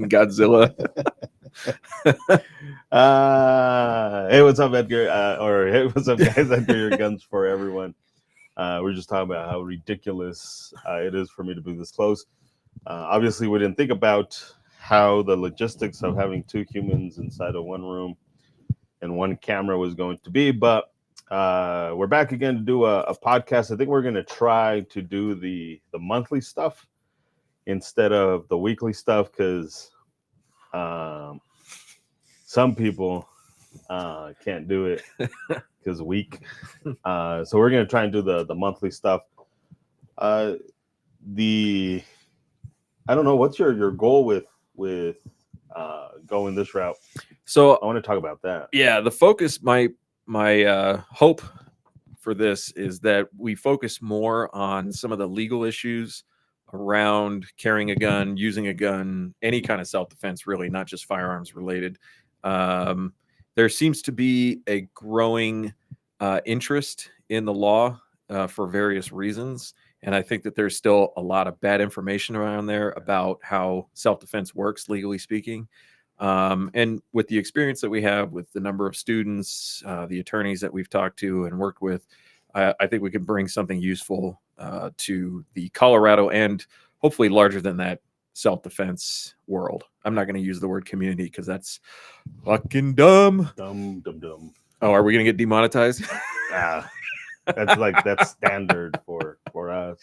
Godzilla. Hey, what's up, Edgar? Or hey, what's up, guys? Edgar, your guns for everyone. We're just talking about how ridiculous it is for me to be this close. Obviously, we didn't think about how the logistics of having two humans inside of one room and one camera was going to be, but we're back again to do a podcast. I think we're going to try to do the monthly stuff instead of the weekly stuff because um, some people can't do it because weak. So we're gonna try and do the monthly stuff. Uh, the I don't know what's your goal with going this route. So I want to talk about that. yeah, the focus, my hope for this is that we focus more on some of the legal issues around carrying a gun, using a gun, any kind of self-defense, really, not just firearms related. Um, there seems to be a growing interest in the law for various reasons. And I think that there's still a lot of bad information around there about how self-defense works, legally speaking. And with the experience that we have with the number of students, the attorneys that we've talked to and worked with, I think we can bring something useful to the Colorado and hopefully larger than that self-defense world. I'm not going to use the word community because that's fucking dumb. Dumb, dumb, dumb. Oh, are we going to get demonetized? Ah, that's standard for us.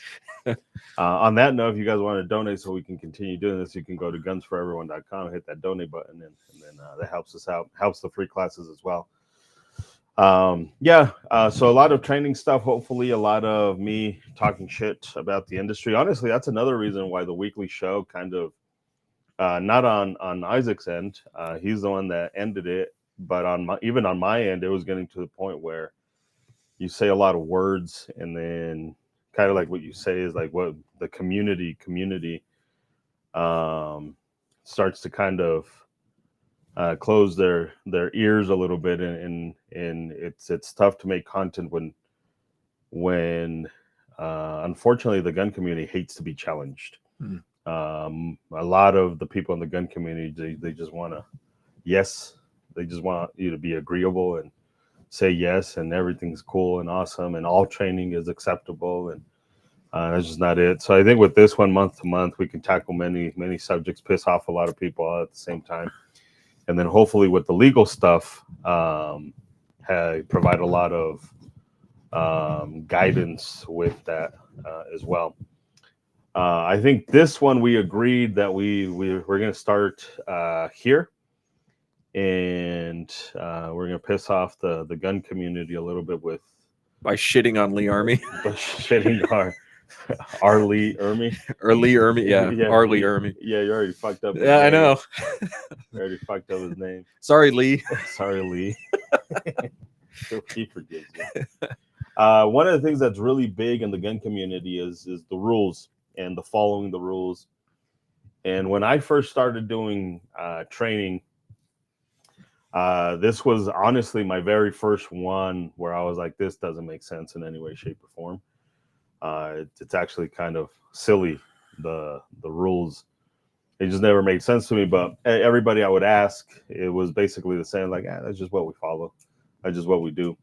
On that note, if you guys want to donate so we can continue doing this, you can go to gunsforeveryone.com, hit that donate button, and then that helps us out, helps the free classes as well. So a lot of training stuff, hopefully a lot of me talking shit about the industry. Honestly, that's another reason why the weekly show kind of not on Isaac's end, he's the one that ended it, but even on my end, it was getting to the point where you say a lot of words and then kind of like what you say is like what the community starts to kind of close their ears a little bit, and it's tough to make content when unfortunately the gun community hates to be challenged. Hmm. A lot of the people in the gun community, they just want to they just want you to be agreeable and say yes, and everything's cool and awesome and all training is acceptable, and that's just not it. So I think with this one, month to month, we can tackle many subjects, piss off a lot of people all at the same time, and then hopefully with the legal stuff, provide a lot of guidance with that as well. I think this one we agreed that we're going to start here, and we're going to piss off the gun community a little bit with By shitting on Lee Army. shitting our Lee Ermy. Or Lee Ermy, yeah. Yeah, Our Lee Ermy. Yeah, you already fucked up his Yeah, I name. know. You already fucked up his name. Sorry, Lee. Sorry, Lee. He forgives you. One of the things that's really big in the gun community is the rules and the following the rules. And when I first started doing training, this was honestly my very first one where I was like, this doesn't make sense in any way, shape, or form. It's actually kind of silly, the rules. It just never made sense to me. But everybody I would ask, it was basically the same, like, that's just what we follow. That's just what we do.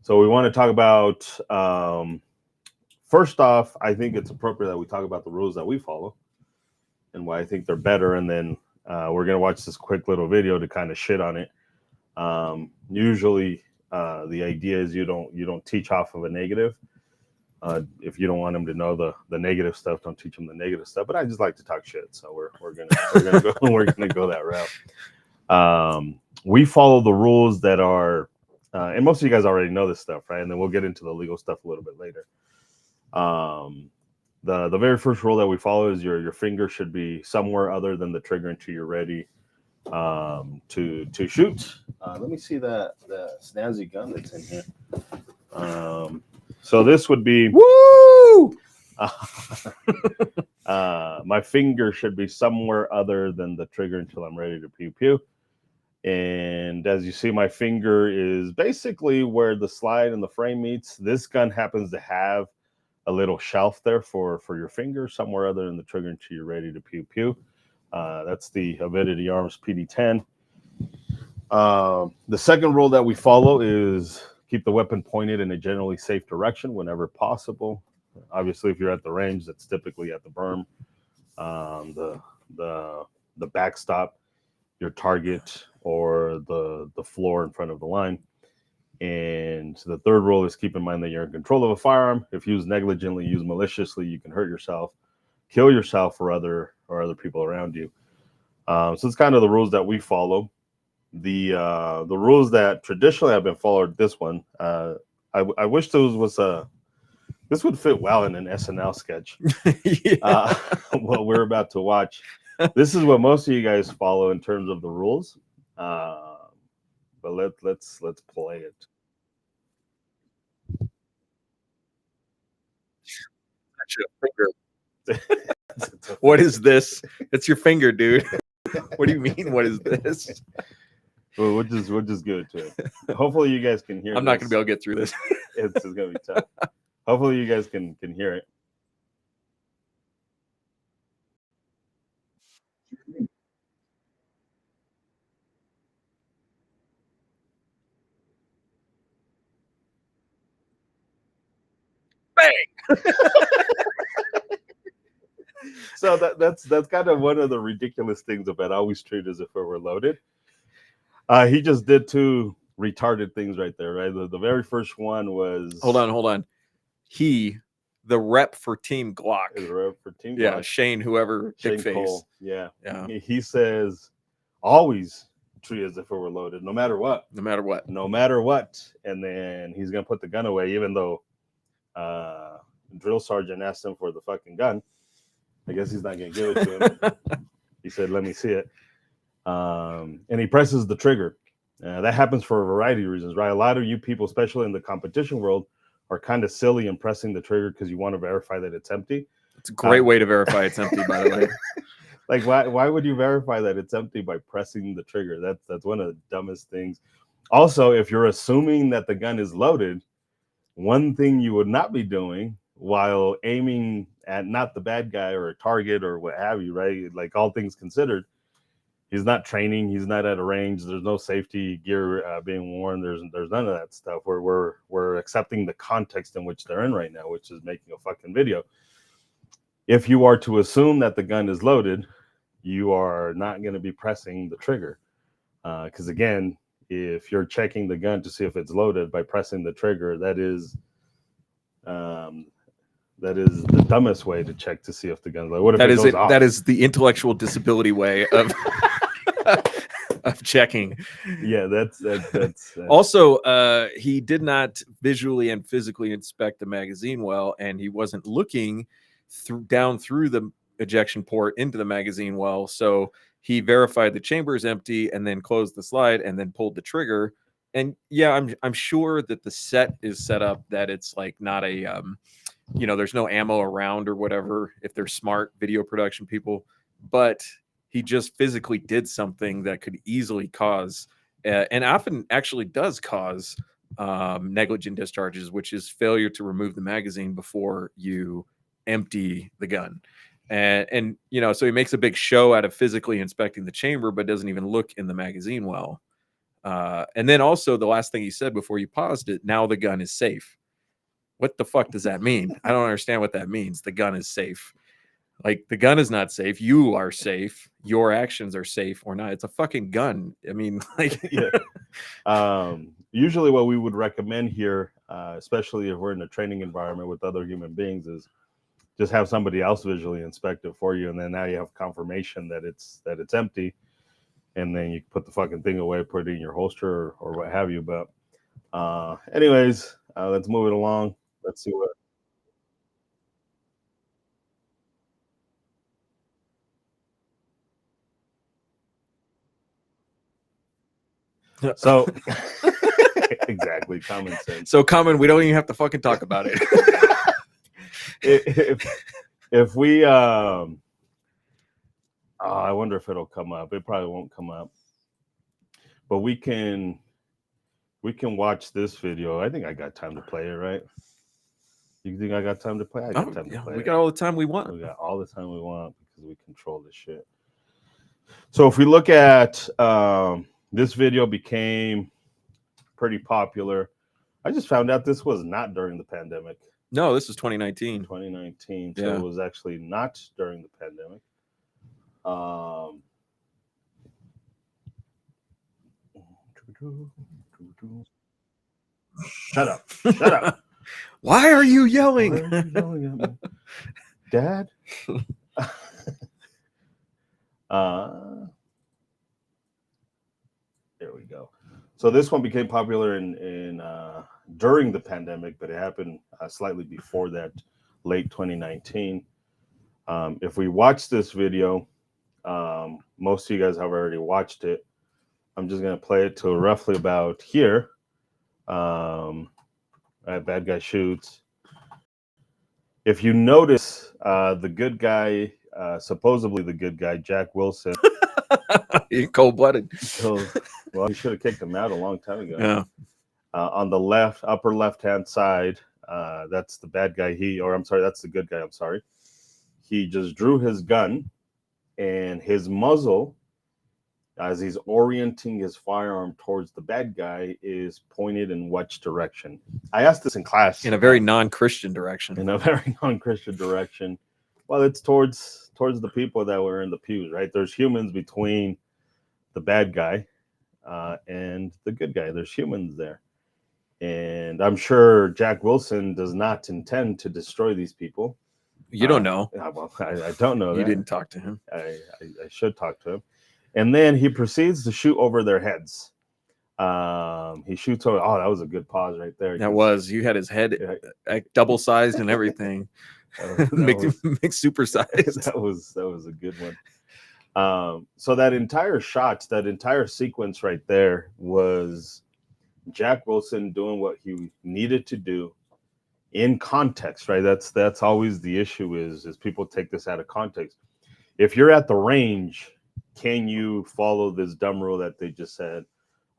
So we want to talk about, first off, I think it's appropriate that we talk about the rules that we follow and why I think they're better. And then we're going to watch this quick little video to kind of shit on it. Usually the idea is you don't teach off of a negative. If you don't want them to know the negative stuff, don't teach them the negative stuff. But I just like to talk shit, so we're gonna go that route. We follow the rules that are, and most of you guys already know this stuff, right? And then we'll get into the legal stuff a little bit later. The very first rule that we follow is your finger should be somewhere other than the trigger until you're ready to shoot. Let me see that snazzy gun that's in here. So this would be Woo! My finger should be somewhere other than the trigger until I'm ready to pew pew. And as you see, my finger is basically where the slide and the frame meets. This gun happens to have a little shelf there for your finger somewhere other than the trigger until you're ready to pew pew. That's the Avidity Arms PD-10. The second rule that we follow is keep the weapon pointed in a generally safe direction whenever possible. Obviously, if you're at the range, that's typically at the berm, the backstop, your target, or the floor in front of the line. And the third rule is keep in mind that you're in control of a firearm. If used negligently, used maliciously, you can hurt yourself, kill yourself, or other people around you. So it's kind of the rules that we follow. The rules that traditionally have been followed. This one, I wish this would fit well in an SNL sketch. Yeah. What we're about to watch. This is what most of you guys follow in terms of the rules. But let's play it. That's your finger. What is this? It's your finger, dude. What do you mean? What is this? Well, we'll just give it to it. Hopefully, you guys can hear. I'm not gonna be able to get through this. It's gonna be tough. Hopefully, you guys can hear it. Bang! So that's kind of one of the ridiculous things about always treat as if it were loaded. He just did two retarded things right there, right? The very first one was Hold on. The rep for Team Glock. Is the rep for Team Yeah, Glock. Shane, whoever, Shane Big Cole. Face. Yeah. He says always treat as if it were loaded, no matter what. No matter what. No matter what. And then he's gonna put the gun away, even though drill sergeant asked him for the fucking gun. I guess he's not gonna give it to him. He said, "Let me see it." And he presses the trigger. That happens for a variety of reasons, right? A lot of you people, especially in the competition world, are kind of silly in pressing the trigger because you want to verify that it's empty. It's a great way to verify it's empty, by the way. Like, why would you verify that it's empty by pressing the trigger? That's one of the dumbest things. Also, if you're assuming that the gun is loaded, one thing you would not be doing while aiming at not the bad guy or a target or what have you, right? Like, all things considered, he's not training, he's not at a range, there's no safety gear being worn, there's none of that stuff. We're accepting the context in which they're in right now, which is making a fucking video. If you are to assume that the gun is loaded, you are not going to be pressing the trigger, because again, if you're checking the gun to see if it's loaded by pressing the trigger, that is the dumbest way to check to see if the gun's loaded. What if it goes off? That is the intellectual disability way of of checking. Yeah, that's also he did not visually and physically inspect the magazine well, and he wasn't looking down through the ejection port into the magazine well, so he verified the chamber is empty and then closed the slide and then pulled the trigger. And yeah, I'm sure that the set is set up that it's like not a there's no ammo around or whatever if they're smart video production people, but he just physically did something that could easily cause and often actually does cause negligent discharges, which is failure to remove the magazine before you empty the gun. And so he makes a big show out of physically inspecting the chamber, but doesn't even look in the magazine well. And then also the last thing he said before you paused it, now the gun is safe. What the fuck does that mean? I don't understand what that means. The gun is safe. Like, the gun is not safe. You are safe. Your actions are safe or not. It's a fucking gun. I mean, like, yeah. Usually what we would recommend here, especially if we're in a training environment with other human beings, is just have somebody else visually inspect it for you, and then now you have confirmation that it's empty, and then you put the fucking thing away, put it in your holster or what have you. But anyways, let's move it along. Let's see what. So exactly, common sense. So common, we don't even have to fucking talk about it. if we I wonder if it'll come up. It probably won't come up, but we can watch this video. I think I got time to play it, right? You think I got time to play? I got time to play. We got all the time we want. We got all the time we want because we control this shit. So if we look at this video became pretty popular. I just found out this was not during the pandemic. No, this is 2019. 2019. So Yeah. it was actually not during the pandemic. Shut up. Shut up. Why are you yelling? Why are you yelling at me? Dad? There we go. So this one became popular in during the pandemic, but it happened slightly before that, late 2019. If we watch this video, most of you guys have already watched it. I'm just gonna play it to roughly about here. Bad guy shoots. If you notice, the good guy, supposedly the good guy, Jack Wilson, You're cold-blooded. Well, he should have kicked him out a long time ago. Yeah. On the left, upper left-hand side, that's the bad guy. That's the good guy. I'm sorry. He just drew his gun, and his muzzle, as he's orienting his firearm towards the bad guy, is pointed in which direction? I asked this in class. In a very non-Christian direction. In a very non-Christian direction. Well, it's towards the people that were in the pews, right? There's humans between the bad guy and the good guy. There's humans there. And I'm sure Jack Wilson does not intend to destroy these people. You don't know. Well, I don't know. You didn't talk to him. I should talk to him. And then he proceeds to shoot over their heads. He shoots over. Oh, that was a good pause right there. That was. You had his head double sized and everything. Make super sized. That was a good one. So that entire shot, that entire sequence right there was Jack Wilson doing what he needed to do in context, right? That's always the issue is people take this out of context. If you're at the range, can you follow this dumb rule that they just said?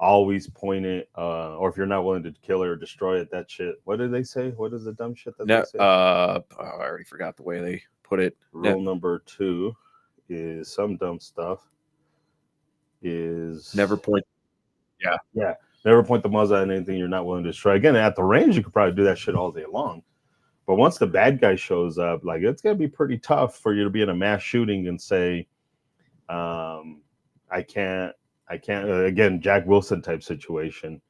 Always point it, or if you're not willing to kill it or destroy it, that shit. What did they say? What is the dumb shit that they say? I already forgot the way they put it. Rule number 2 is some dumb stuff. Is never point. Yeah. Never point the muzzle at anything you're not willing to destroy. Again, at the range, you could probably do that shit all day long. But once the bad guy shows up, like it's gonna be pretty tough for you to be in a mass shooting and say, I can't. Again, Jack Wilson type situation.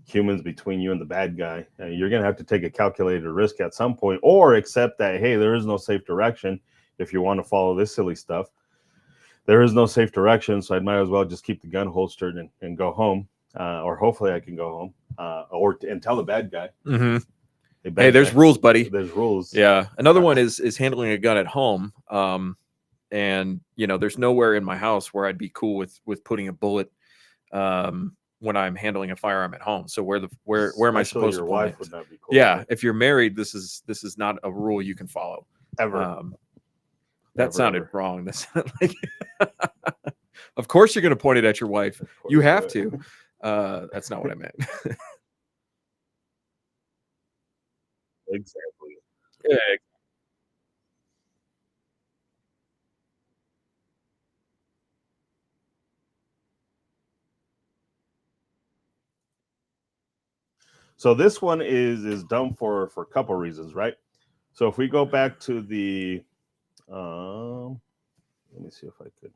Humans between you and the bad guy. You're gonna have to take a calculated risk at some point, or accept that hey, there is no safe direction. If you want to follow this silly stuff, there is no safe direction. So I might as well just keep the gun holstered and go home. Or hopefully I can go home, and tell the bad guy. Mm-hmm. Hey, there's rules, buddy. There's rules. Yeah. Another one is handling a gun at home. And there's nowhere in my house where I'd be cool with putting a bullet when I'm handling a firearm at home. So where am I supposed to your point wife it? would not be cool. Yeah, if you're married, this is not a rule you can follow ever. That sounded wrong. That sounded like of course you're going to point it at your wife. You have to. That's not what I meant. Exactly. Yeah. So this one is dumb for a couple reasons, right? So if we go back to the, let me see if I could.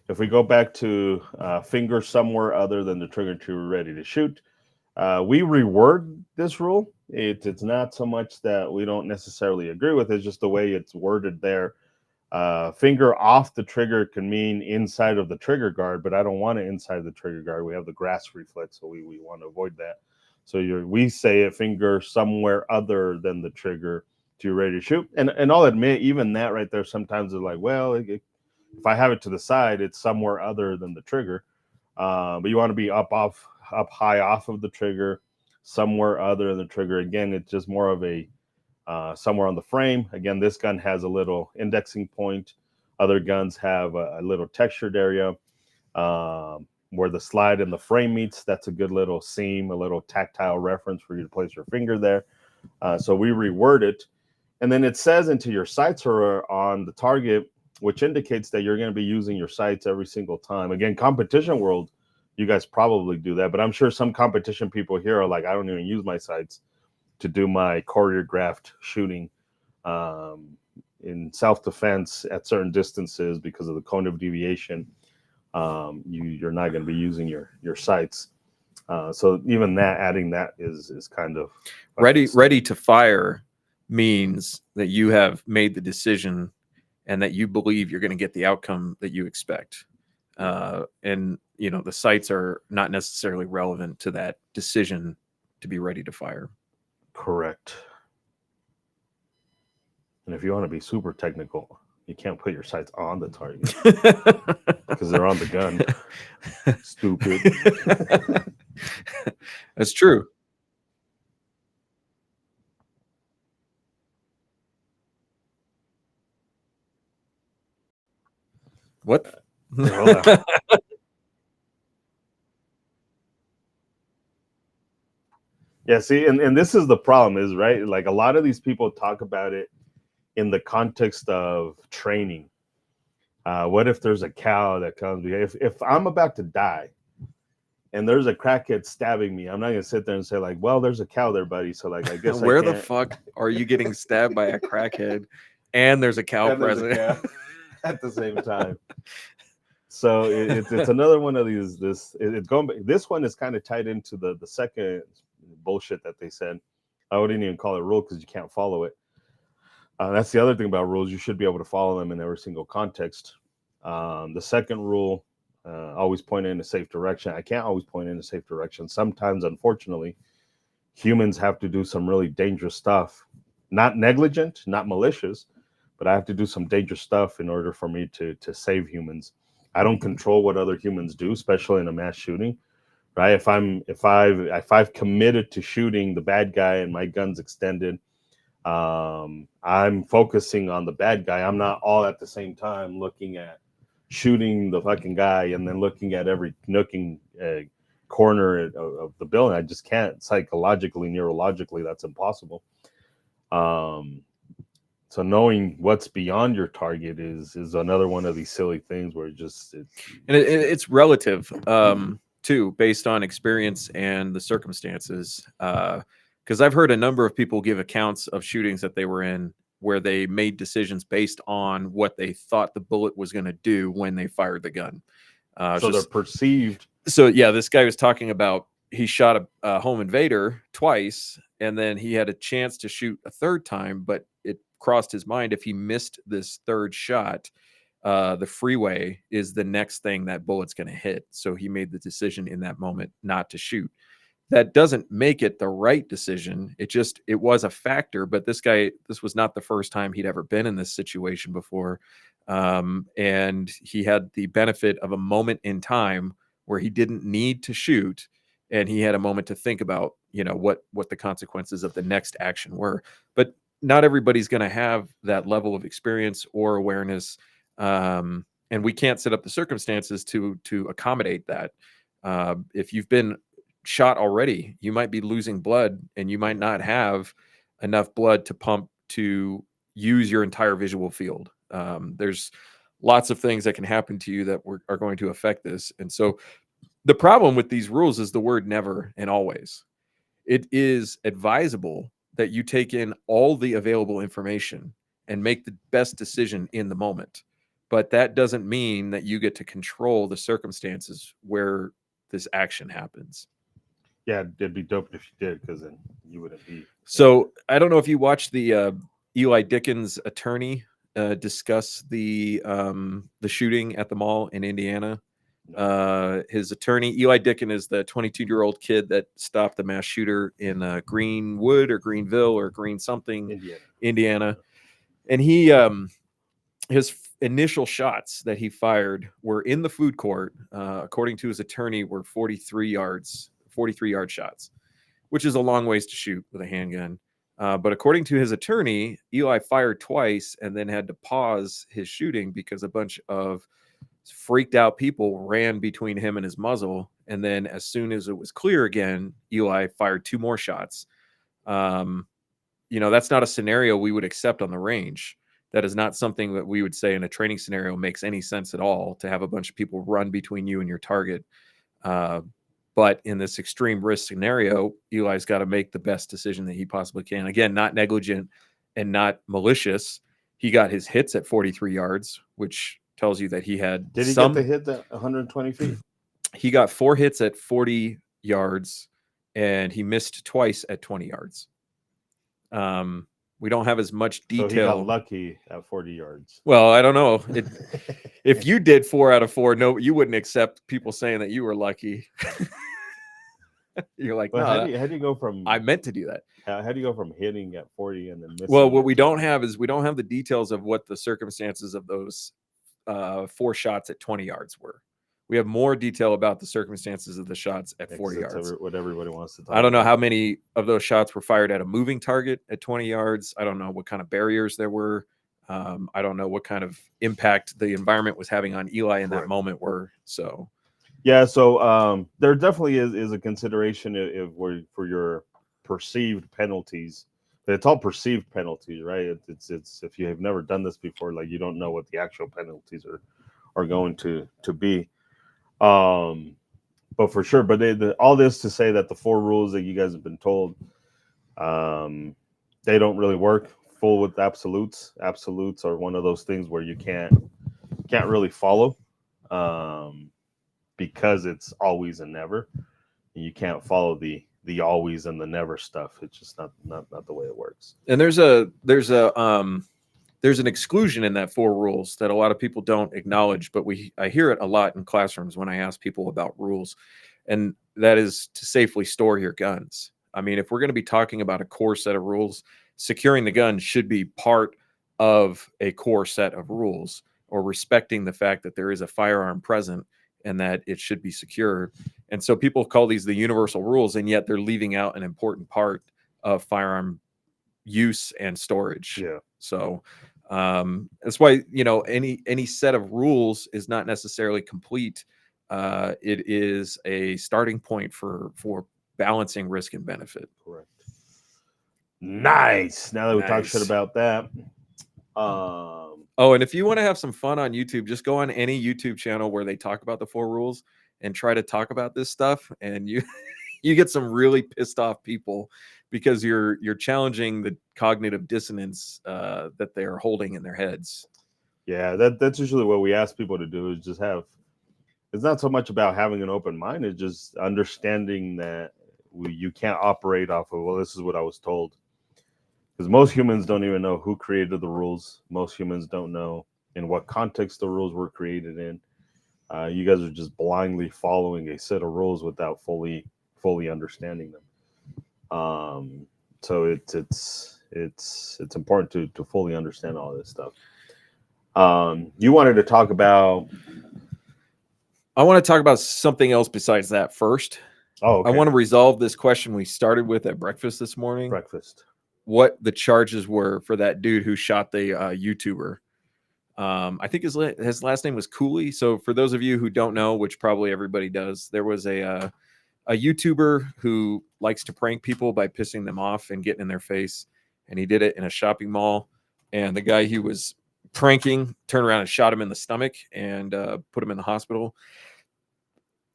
If we go back to finger somewhere other than the trigger to ready to shoot, we reword this rule. It's not so much that we don't necessarily agree with it, it's just the way it's worded there. Finger off the trigger can mean inside of the trigger guard, but I don't want it inside the trigger guard. We have the grasp reflex, so we want to avoid that. So we say a finger somewhere other than the trigger to you're ready to shoot. And I'll admit, even that right there, sometimes it's like, well, if I have it to the side, it's somewhere other than the trigger. But you want to be up high off of the trigger, somewhere other than the trigger. Again, it's just more of a somewhere on the frame. Again, this gun has a little indexing point. Other guns have a little textured area where the slide and the frame meets. That's a good little seam, a little tactile reference for you to place your finger there. So we reword it. And then it says into your sights are on the target, which indicates that you're going to be using your sights every single time. Again, competition world, you guys probably do that, but I'm sure some competition people here are like, I don't even use my sights to do my choreographed shooting in self-defense at certain distances because of the cone of deviation. You're not going to be using your sights. So even that, adding that is kind of ready to fire means that you have made the decision and that you believe you're going to get the outcome that you expect. And the sights are not necessarily relevant to that decision to be ready to fire. Correct. And if you want to be super technical, you can't put your sights on the target because they're on the gun. Stupid. That's true. What? Yeah, see, and this is the problem is, right? Like a lot of these people talk about it in the context of training. What if there's a cow that comes? If I'm about to die and there's a crackhead stabbing me, I'm not gonna sit there and say like, well, there's a cow there, buddy. So like, I guess where the fuck are you getting stabbed by a crackhead and there's a cow present at the same time? So it's another one of these. This one is kind of tied into the second bullshit that they said. I wouldn't even call it rule because you can't follow it. That's the other thing about rules. You should be able to follow them in every single context. The second rule, always point in a safe direction. I can't always point in a safe direction. Sometimes, unfortunately, humans have to do some really dangerous stuff. Not negligent, not malicious, but I have to do some dangerous stuff in order for me to save humans. I don't control what other humans do, especially in a mass shooting, right? If I've committed to shooting the bad guy and my gun's extended, I'm focusing on the bad guy. I'm not all at the same time looking at shooting the fucking guy and then looking at every nooking corner of the building. I just can't psychologically, neurologically. That's impossible. So knowing what's beyond your target is another one of these silly things where it's relative too, based on experience and the circumstances. Because I've heard a number of people give accounts of shootings that they were in where they made decisions based on what they thought the bullet was going to do when they fired the gun. So they're perceived. So yeah, this guy was talking about he shot a home invader twice, and then he had a chance to shoot a third time, but it crossed his mind if he missed this third shot, the freeway is the next thing that bullet's going to hit. So he made the decision in that moment not to shoot. That doesn't make it the right decision. It was a factor, but this was not the first time he'd ever been in this situation before. And he had the benefit of a moment in time where he didn't need to shoot, and he had a moment to think about, what the consequences of the next action were. But not everybody's going to have that level of experience or awareness. And we can't set up the circumstances to accommodate that. If you've been shot already, you might be losing blood and you might not have enough blood to pump to use your entire visual field. There's lots of things that can happen to you that are going to affect this. And so the problem with these rules is the word never and always. It is advisable that you take in all the available information and make the best decision in the moment. But that doesn't mean that you get to control the circumstances where this action happens. Yeah, it'd be dope if you did, because then you wouldn't be. So I don't know if you watched the Eli Dickens attorney discuss the shooting at the mall in Indiana. His attorney, Eli Dickens, is the 22-year-old kid that stopped the mass shooter in Greenwood or Greenville or Green something, Indiana. And he his initial shots that he fired were in the food court, according to his attorney, were 43-yard shots, which is a long ways to shoot with a handgun. But according to his attorney, Eli fired twice and then had to pause his shooting because a bunch of freaked out people ran between him and his muzzle. And then as soon as it was clear again, Eli fired 2 more shots. that's not a scenario we would accept on the range. That is not something that we would say in a training scenario makes any sense at all, to have a bunch of people run between you and your target. But in this extreme risk scenario, Eli's got to make the best decision that he possibly can. Again, not negligent and not malicious. He got his hits at 43 yards, which tells you that he had Did he get the hit at 120 feet? He got 4 hits at 40 yards, and he missed twice at 20 yards. We don't have as much detail. So he got lucky at 40 yards. Well, I don't know. If you did 4 out of 4, no, you wouldn't accept people saying that you were lucky. You're like, But no, how do you go from? I meant to do that. How do you go from hitting at 40 and then missing? Well, what we don't have is we don't have the details of what the circumstances of those 4 shots at 20 yards were. We have more detail about the circumstances of the shots at 40 yards. What everybody wants to talk about. I don't know how many of those shots were fired at a moving target at 20 yards. I don't know what kind of barriers there were. I don't know what kind of impact the environment was having on Eli in that moment were. So, yeah. So there definitely is a consideration for your perceived penalties. But it's all perceived penalties, right? It's if you have never done this before, like you don't know what the actual penalties are going to be. But for sure, all this to say that the 4 rules that you guys have been told, they don't really work full with absolutes. Absolutes are one of those things where you can't really follow, because it's always and never. And you can't follow the always and the never stuff. It's just not the way it works. And there's an exclusion in that 4 rules that a lot of people don't acknowledge, but I hear it a lot in classrooms when I ask people about rules, and that is to safely store your guns. I mean, if we're going to be talking about a core set of rules, securing the gun should be part of a core set of rules, or respecting the fact that there is a firearm present and that it should be secured. And so people call these the universal rules, and yet they're leaving out an important part of firearm use and storage. Yeah. So that's why, any set of rules is not necessarily complete. It is a starting point for balancing risk and benefit. Correct. Nice. Now that we talked shit about that. And if you want to have some fun on YouTube, just go on any YouTube channel where they talk about the 4 rules and try to talk about this stuff, and you get some really pissed off people because you're challenging the cognitive dissonance that they're holding in their heads. Yeah, that's usually what we ask people to do, is just it's not so much about having an open mind, it's just understanding that you can't operate off of, well, this is what I was told. Because most humans don't even know who created the rules. Most humans don't know in what context the rules were created in. You guys are just blindly following a set of rules without fully understanding them. So it's important to fully understand all this stuff. You wanted to talk about. I want to talk about something else besides that first. Oh, okay. I want to resolve this question we started with at breakfast this morning. What the charges were for that dude who shot the YouTuber. I think his last name was Cooley. So for those of you who don't know, which probably everybody does, there was a YouTuber who likes to prank people by pissing them off and getting in their face. And he did it in a shopping mall. And the guy he was pranking turned around and shot him in the stomach and put him in the hospital.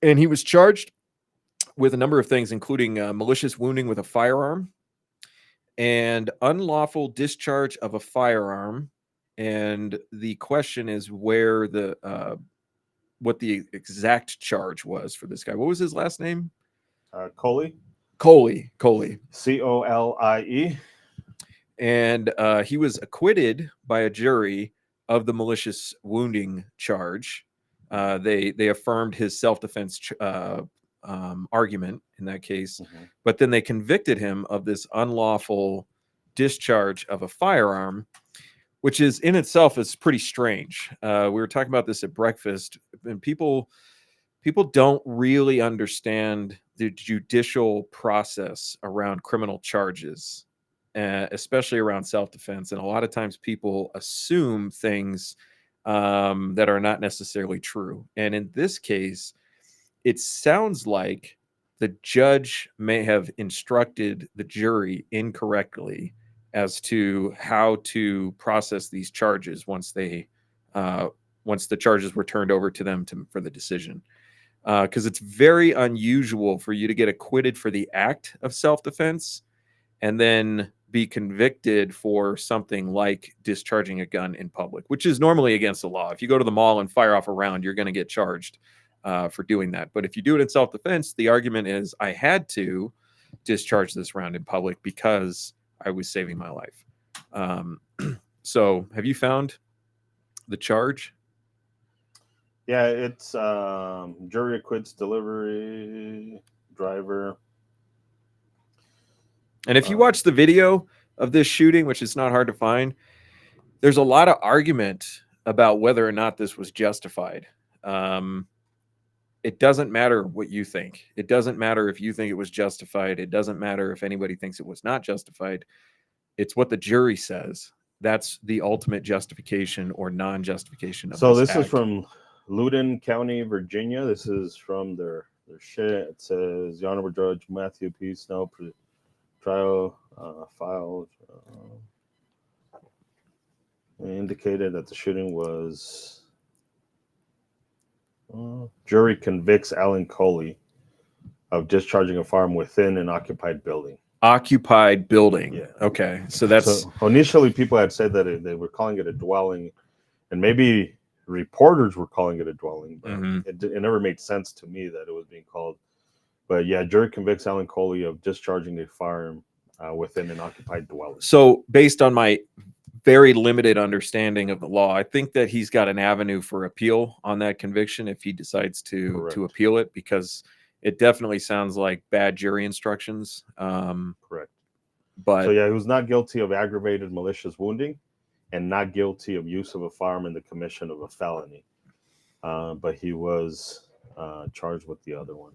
And he was charged with a number of things, including malicious wounding with a firearm and unlawful discharge of a firearm. And the question is where what the exact charge was for this guy. What was his last name? Coley. Colie. Colie. And he was acquitted by a jury of the malicious wounding charge. They affirmed his self-defense argument in that case, but then they convicted him of this unlawful discharge of a firearm, which is in itself is pretty strange. We were talking about this at breakfast, and people don't really understand the judicial process around criminal charges, especially around self-defense. And a lot of times people assume things that are not necessarily true. And in this case, it sounds like the judge may have instructed the jury incorrectly as to how to process these charges once the charges were turned over to them for the decision. Because it's very unusual for you to get acquitted for the act of self-defense and then be convicted for something like discharging a gun in public, which is normally against the law. If you go to the mall and fire off a round, you're going to get charged for doing that. But if you do it in self-defense, the argument is I had to discharge this round in public because I was saving my life. So have you found the charge? Yeah, it's jury acquits delivery driver. And if you watch the video of this shooting, which is not hard to find, there's a lot of argument about whether or not this was justified. It doesn't matter what you think. It doesn't matter if you think it was justified. It doesn't matter if anybody thinks it was not justified. It's what the jury says. That's the ultimate justification or non-justification of So this this act. is from Loudoun County, Virginia. This is from their shit. It says the Honorable Judge Matthew P. Snow trial filed indicated that the shooting was jury convicts Alan Coley of discharging a firearm within an occupied building. Occupied building. Yeah. Okay. So that's so initially people had said that they were calling it a dwelling, and maybe reporters were calling it a dwelling, but it never made sense to me that it was being called. But yeah, jury convicts Alan Coley of discharging a firearm within an occupied dwelling. So based on my very limited understanding of the law, I think that he's got an avenue for appeal on that conviction if he decides to appeal it, because it definitely sounds like bad jury instructions. Correct. But so yeah, he was not guilty of aggravated malicious wounding and not guilty of use of a firearm in the commission of a felony. But he was charged with the other one.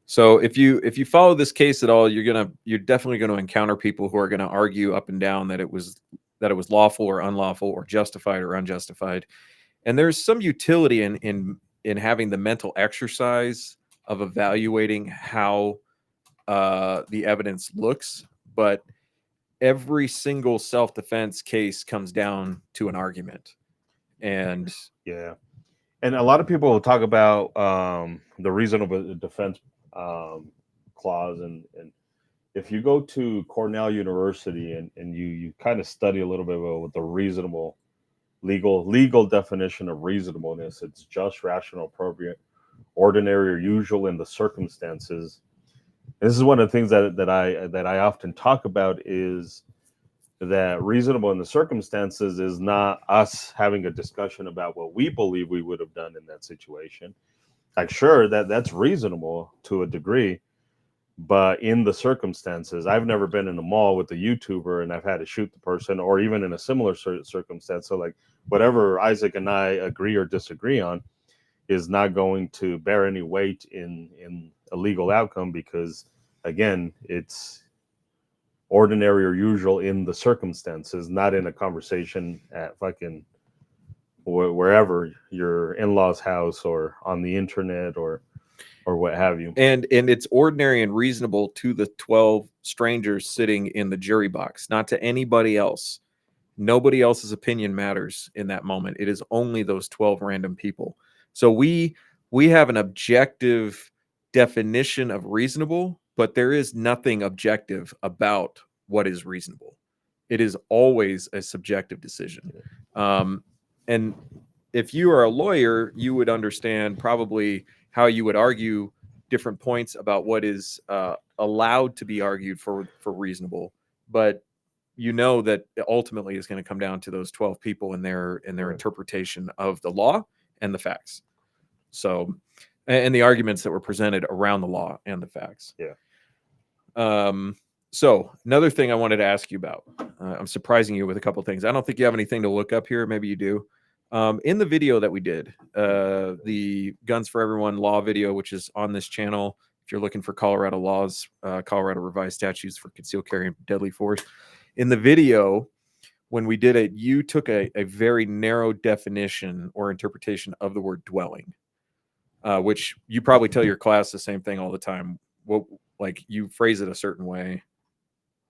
So if you follow this case at all, you're definitely going to encounter people who are going to argue up and down that it was lawful or unlawful or justified or unjustified. And there's some utility in having the mental exercise of evaluating how the evidence looks, but every single self-defense case comes down to an argument. And yeah, and a lot of people will talk about the reasonable defense clause, and if you go to Cornell University and you kind of study a little bit about what the reasonable legal definition of reasonableness, it's just, rational, appropriate, ordinary, or usual in the circumstances. And this is one of the things that I often talk about, is that reasonable in the circumstances is not us having a discussion about what we believe we would have done in that situation. Like, sure, that's reasonable to a degree, but in the circumstances, I've never been in a mall with a YouTuber and I've had to shoot the person, or even in a similar circumstance. So like whatever Isaac and I agree or disagree on is not going to bear any weight in a legal outcome, because again, it's ordinary or usual in the circumstances, not in a conversation at fucking wherever, your in-laws house or on the internet or what have you. And it's ordinary and reasonable to the 12 strangers sitting in the jury box, not to anybody else. Nobody else's opinion matters in that moment. It is only those 12 random people. So we have an objective definition of reasonable, but there is nothing objective about what is reasonable. It is always a subjective decision. And if you are a lawyer, you would understand probably how you would argue different points about what is allowed to be argued for reasonable. But you know that ultimately is going to come down to those 12 people and their interpretation of the law and the facts. So, and the arguments that were presented around the law and the facts. Yeah. So another thing I wanted to ask you about, I'm surprising you with a couple of things. I don't think you have anything to look up here. Maybe you do. In the video that we did, the Guns for Everyone law video, which is on this channel, if you're looking for Colorado laws, Colorado revised statutes for concealed carry and deadly force. In the video, when we did it, you took a very narrow definition or interpretation of the word dwelling, which you probably tell your class the same thing all the time. What, like, you phrase it a certain way.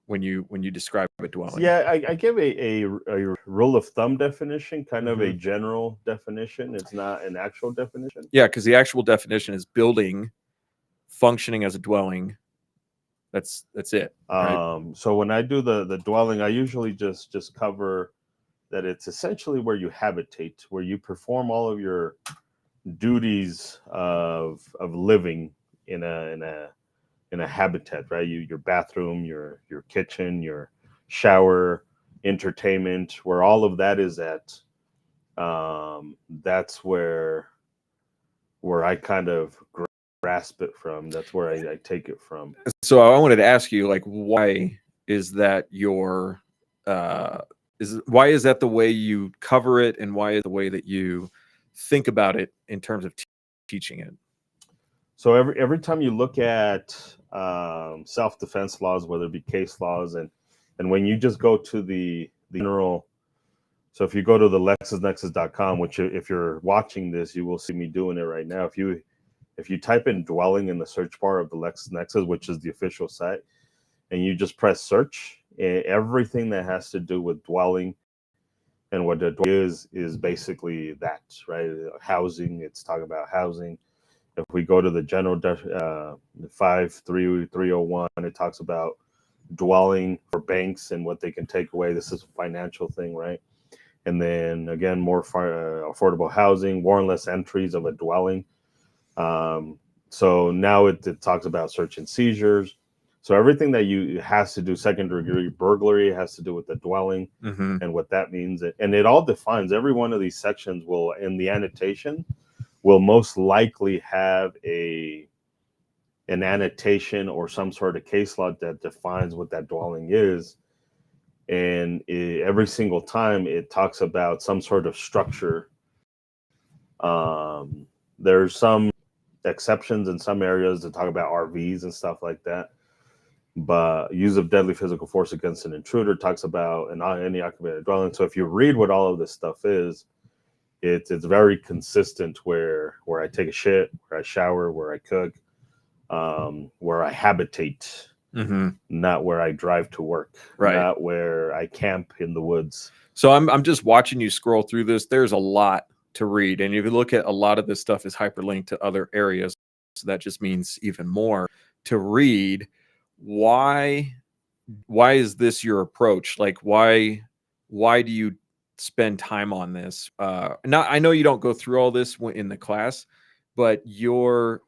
when you describe a So dwelling? yeah, I give a rule of thumb definition, kind of a Hmm. general definition. It's not an actual definition. Yeah, because the actual definition is building functioning as a dwelling. That's it, right? So when I do the dwelling, I usually just cover that it's essentially where you habitate, where you perform all of your duties of living in a habitat, right? Your bathroom, your kitchen, your shower, entertainment, where all of that is at. That's where I kind of grasp it from. That's where I take it from. So I wanted to ask you, like, why is that your uh why is that the way you cover it, and why is the way that you think about it in terms of teaching it? So every time you look at self defense laws, whether it be case laws, and when you just go to the general, so if you go to the LexisNexis.com, which if you're watching this, you will see me doing it right now. If you type in dwelling in the search bar of the LexisNexis, which is the official site, and you just press search, everything that has to do with dwelling and what the dwelling is basically that, right? Housing. It's talking about housing. If we go to the general 53301, it talks about dwelling for banks and what they can take away. This is a financial thing, right? And then again, more affordable housing, warrantless entries of a dwelling. So now it talks about search and seizures. So everything that you has to do, second degree burglary, has to do with the dwelling Mm-hmm. and what that means. And it all defines every one of these sections will, in the annotation, will most likely have an annotation or some sort of case law that defines what that dwelling is. And every single time it talks about some sort of structure. There's some exceptions in some areas to talk about RVs and stuff like that. But use of deadly physical force against an intruder talks about any occupied dwelling. So if you read what all of this stuff is, it's very consistent where I take a shit, where I shower, where I cook, where I habitate, Mm-hmm. not where I drive to work, Right. not where I camp in the woods. So I'm just watching you scroll through this. There's a lot to read, and if you look at a lot of this stuff is hyperlinked to other areas, so that just means even more to read. Why is this your approach? Like, why do you spend time on this? Not, I know you don't go through all this in the class, but your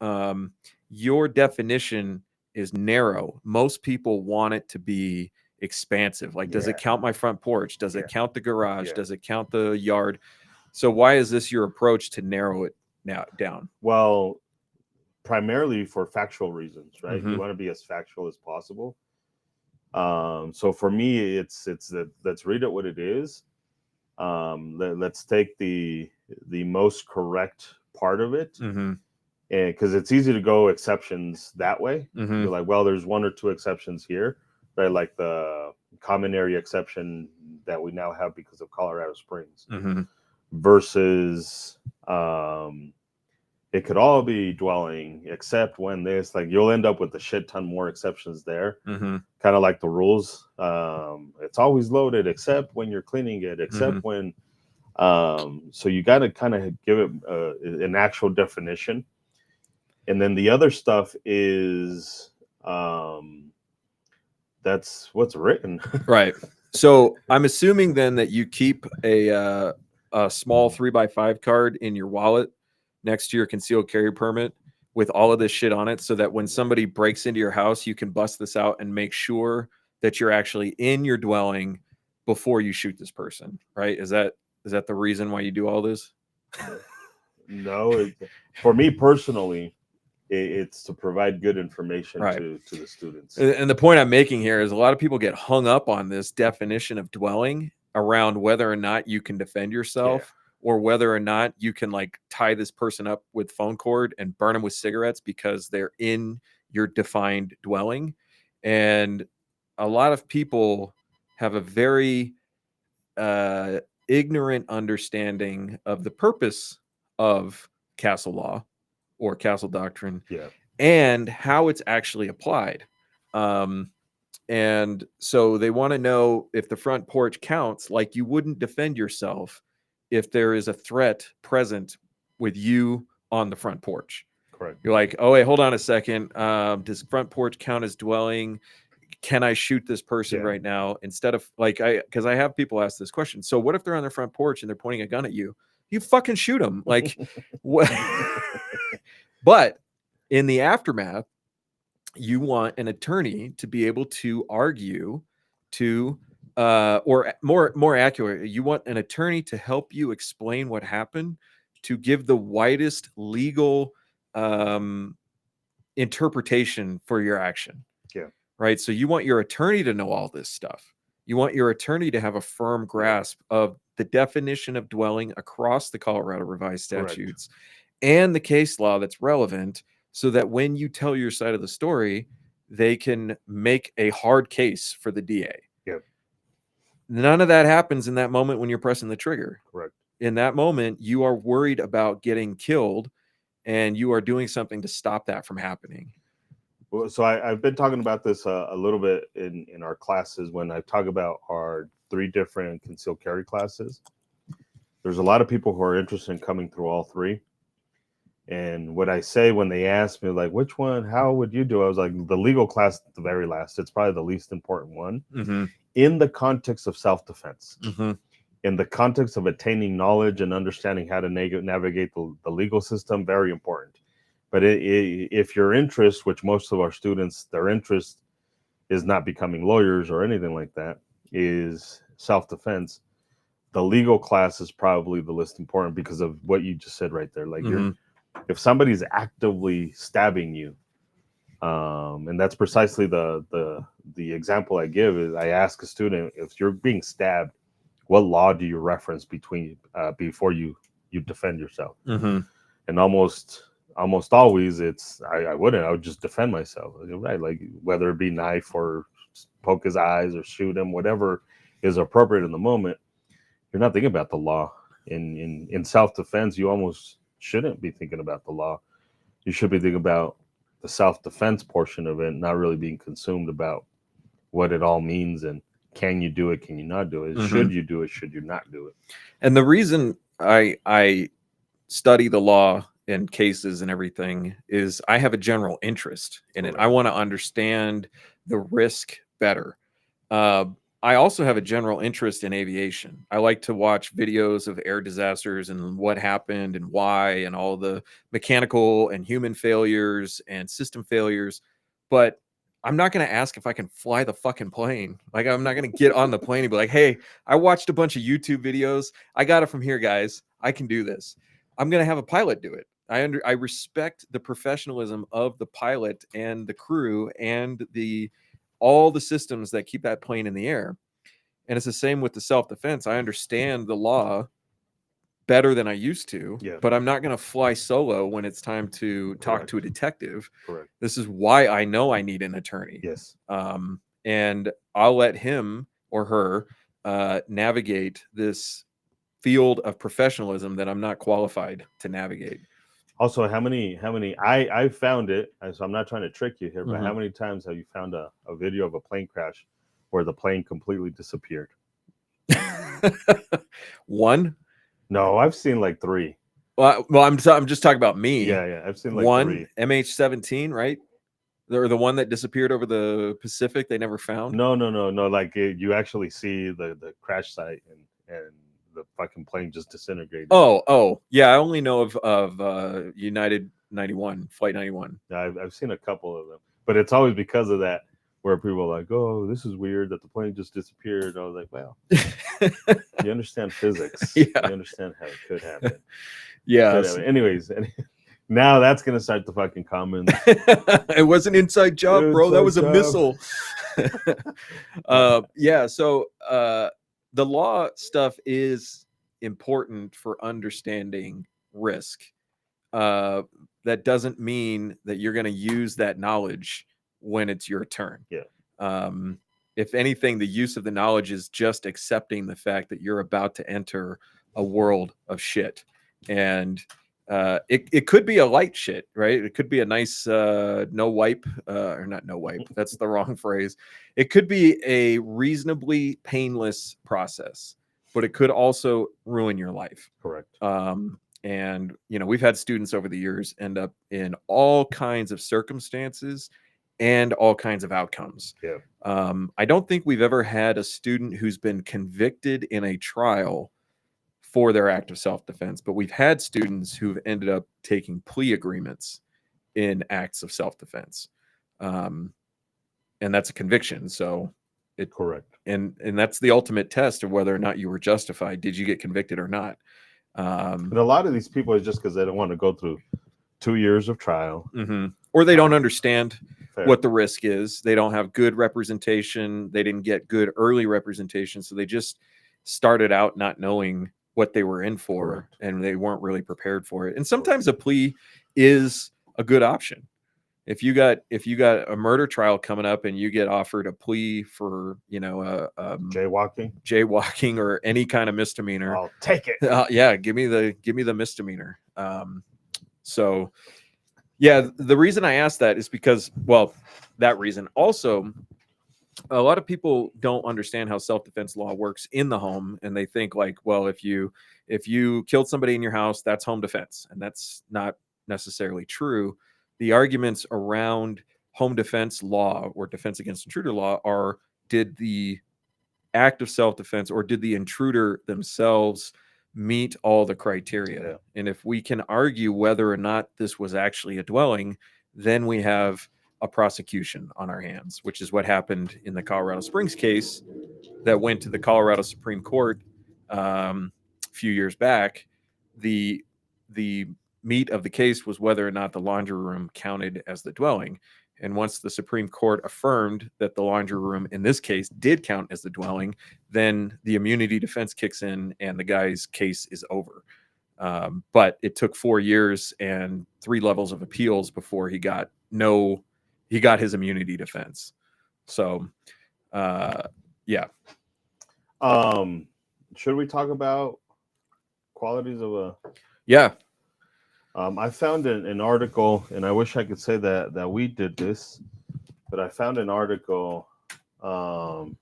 definition is narrow. Most people want it to be expansive. Like, does it Yeah, count my front porch? Does it yeah, count the garage? yeah. Does it count the yard? So why is this your approach to narrow it now down? Well, primarily for factual reasons, right? Mm-hmm. You want to be as factual as possible. So for me, it's that let's read it what it is. Let's take the most correct part of it, Mm-hmm. and because it's easy to go exceptions that way. Mm-hmm. You're like, well, there's one or two exceptions here, right? Like the common area exception that we now have because of Colorado Springs, Mm-hmm. versus it could all be dwelling except when this, like, you'll end up with a shit ton more exceptions there, Mm-hmm. kind of like the rules. It's always loaded except when you're cleaning it, Mm-hmm. except when so you got to kind of give it an actual definition. And then the other stuff is that's what's written. Right. So I'm assuming then that you keep a small 3x5 card in your wallet next to your concealed carry permit with all of this shit on it, so that when somebody breaks into your house, you can bust this out and make sure that you're actually in your dwelling before you shoot this person. Right? Is that the reason why you do all this? No, for me personally, it's to provide good information Right. to the students. And the point I'm making here is a lot of people get hung up on this definition of dwelling around whether or not you can defend yourself, or whether or not you can, like, tie this person up with phone cord and burn them with cigarettes because they're in your defined dwelling. And a lot of people have a very ignorant understanding of the purpose of castle law or castle doctrine Yeah. and how it's actually applied. Um, And so they want to know if the front porch counts, like you wouldn't defend yourself if there is a threat present with you on the front porch. Correct. You're like, oh, wait, hold on a second. Does front porch count as dwelling? Can I shoot this person right now? Instead of like, because I have people ask this question. So what if they're on their front porch and they're pointing a gun at you? You fucking shoot them. Like, what? But in the aftermath, you want an attorney to be able to argue to, or more accurate, you want an attorney to help you explain what happened, to give the widest legal interpretation for your action. Yeah. Right. So you want your attorney to know all this stuff. You want your attorney to have a firm grasp of the definition of dwelling across the Colorado Revised Statutes and the case law that's relevant, so that when you tell your side of the story, they can make a hard case for the DA. Yep. None of that happens in that moment when you're pressing the trigger. Correct. In that moment, you are worried about getting killed, and you are doing something to stop that from happening. Well, so I've been talking about this a little bit in our classes when I talk about our 3 different concealed carry classes. There's a lot of people who are interested in coming through all 3. And what I say when they ask me, like, which one, how would you do? I was like, the legal class at the very last. It's probably the least important one in the context of self-defense, in the context of attaining knowledge and understanding how to navigate the legal system. Very important. But if your interest, which most of our students, their interest is not becoming lawyers or anything like that, is self-defense, the legal class is probably the least important because of what you just said right there. Like, if somebody's actively stabbing you, and that's precisely the example I give, is I ask a student, if you're being stabbed, what law do you reference before you defend yourself? And almost always I would just defend myself, right? Like, whether it be knife or poke his eyes or shoot him, whatever is appropriate in the moment. You're not thinking about the law. In self-defense, you almost shouldn't be thinking about the law. You should be thinking about the self-defense portion of it, not really being consumed about what it all means and can you do it, can you not do it, should you do it, should you not do it. And the reason I study the law and cases and everything is I have a general interest in it. I want to understand the risk better. I also have a general interest in aviation. I like to watch videos of air disasters and what happened and why, and all the mechanical and human failures and system failures. But I'm not going to ask if I can fly the fucking plane. Like, I'm not going to get on the plane and be like, hey, I watched a bunch of YouTube videos. I got it from here, guys. I can do this. I'm going to have a pilot do it. I respect the professionalism of the pilot and the crew and all the systems that keep that plane in the air. And it's the same with the self-defense. I understand the law better than I used to, but I'm not going to fly solo when it's time to talk to a detective. Correct. This is why I know I need an attorney. Yes. And I'll let him or her navigate this field of professionalism that I'm not qualified to navigate. Also, how many I found it, so I'm not trying to trick you here, but how many times have you found a video of a plane crash where the plane completely disappeared? One? No, I've seen like 3. Well, I'm just talking about me. Yeah, I've seen like one 3. MH17, right? Or the one that disappeared over the Pacific, they never found. No. Like, you actually see the crash site and the fucking plane just disintegrated. Oh, yeah. I only know of United 91, Flight 91. I've seen a couple of them, but it's always because of that, where people are like, "Oh, this is weird that the plane just disappeared." I was like, "Well, you understand physics. You understand how it could happen." Yeah. Anyways, now that's gonna start the fucking comments. It was an inside job, bro. That was a missile. Yeah. So the law stuff is important for understanding risk. That doesn't mean that you're going to use that knowledge when it's your turn. Yeah. If anything, the use of the knowledge is just accepting the fact that you're about to enter a world of shit. And It could be a light shit, right? It could be a nice no wipe, or not no wipe. That's the wrong phrase. It could be a reasonably painless process, but it could also ruin your life. Correct. And we've had students over the years end up in all kinds of circumstances and all kinds of outcomes. Yeah. I don't think we've ever had a student who's been convicted in a trial for their act of self-defense, but we've had students who've ended up taking plea agreements in acts of self-defense, and that's a conviction. So Correct. And that's the ultimate test of whether or not you were justified. Did you get convicted or not? And a lot of these people is just because they don't want to go through 2 years of trial, or they don't understand fair. What the risk is. They don't have good representation. They didn't get good early representation, so they just started out not knowing what they were in for. Correct. And they weren't really prepared for it. And sometimes a plea is a good option. If you got a murder trial coming up and you get offered a plea for jaywalking or any kind of misdemeanor, I'll take it. Yeah, give me the misdemeanor. So yeah, the reason I asked that is because, well, that reason. Also, a lot of people don't understand how self-defense law works in the home, and they think like, well, if you killed somebody in your house, that's home defense, and that's not necessarily true. The arguments around home defense law or defense against intruder law are, did the act of self-defense or did the intruder themselves meet all the criteria? Yeah. And if we can argue whether or not this was actually a dwelling, then we have a prosecution on our hands, which is what happened in the Colorado Springs case that went to the Colorado Supreme Court a few years back. The meat of the case was whether or not the laundry room counted as the dwelling. And once the Supreme Court affirmed that the laundry room in this case did count as the dwelling, then the immunity defense kicks in and the guy's case is over. But it took 4 years and 3 levels of appeals before he got his immunity defense. So, yeah. Should we talk about qualities of a? Yeah. I found an article, and I wish I could say that we did this, but I found an article, and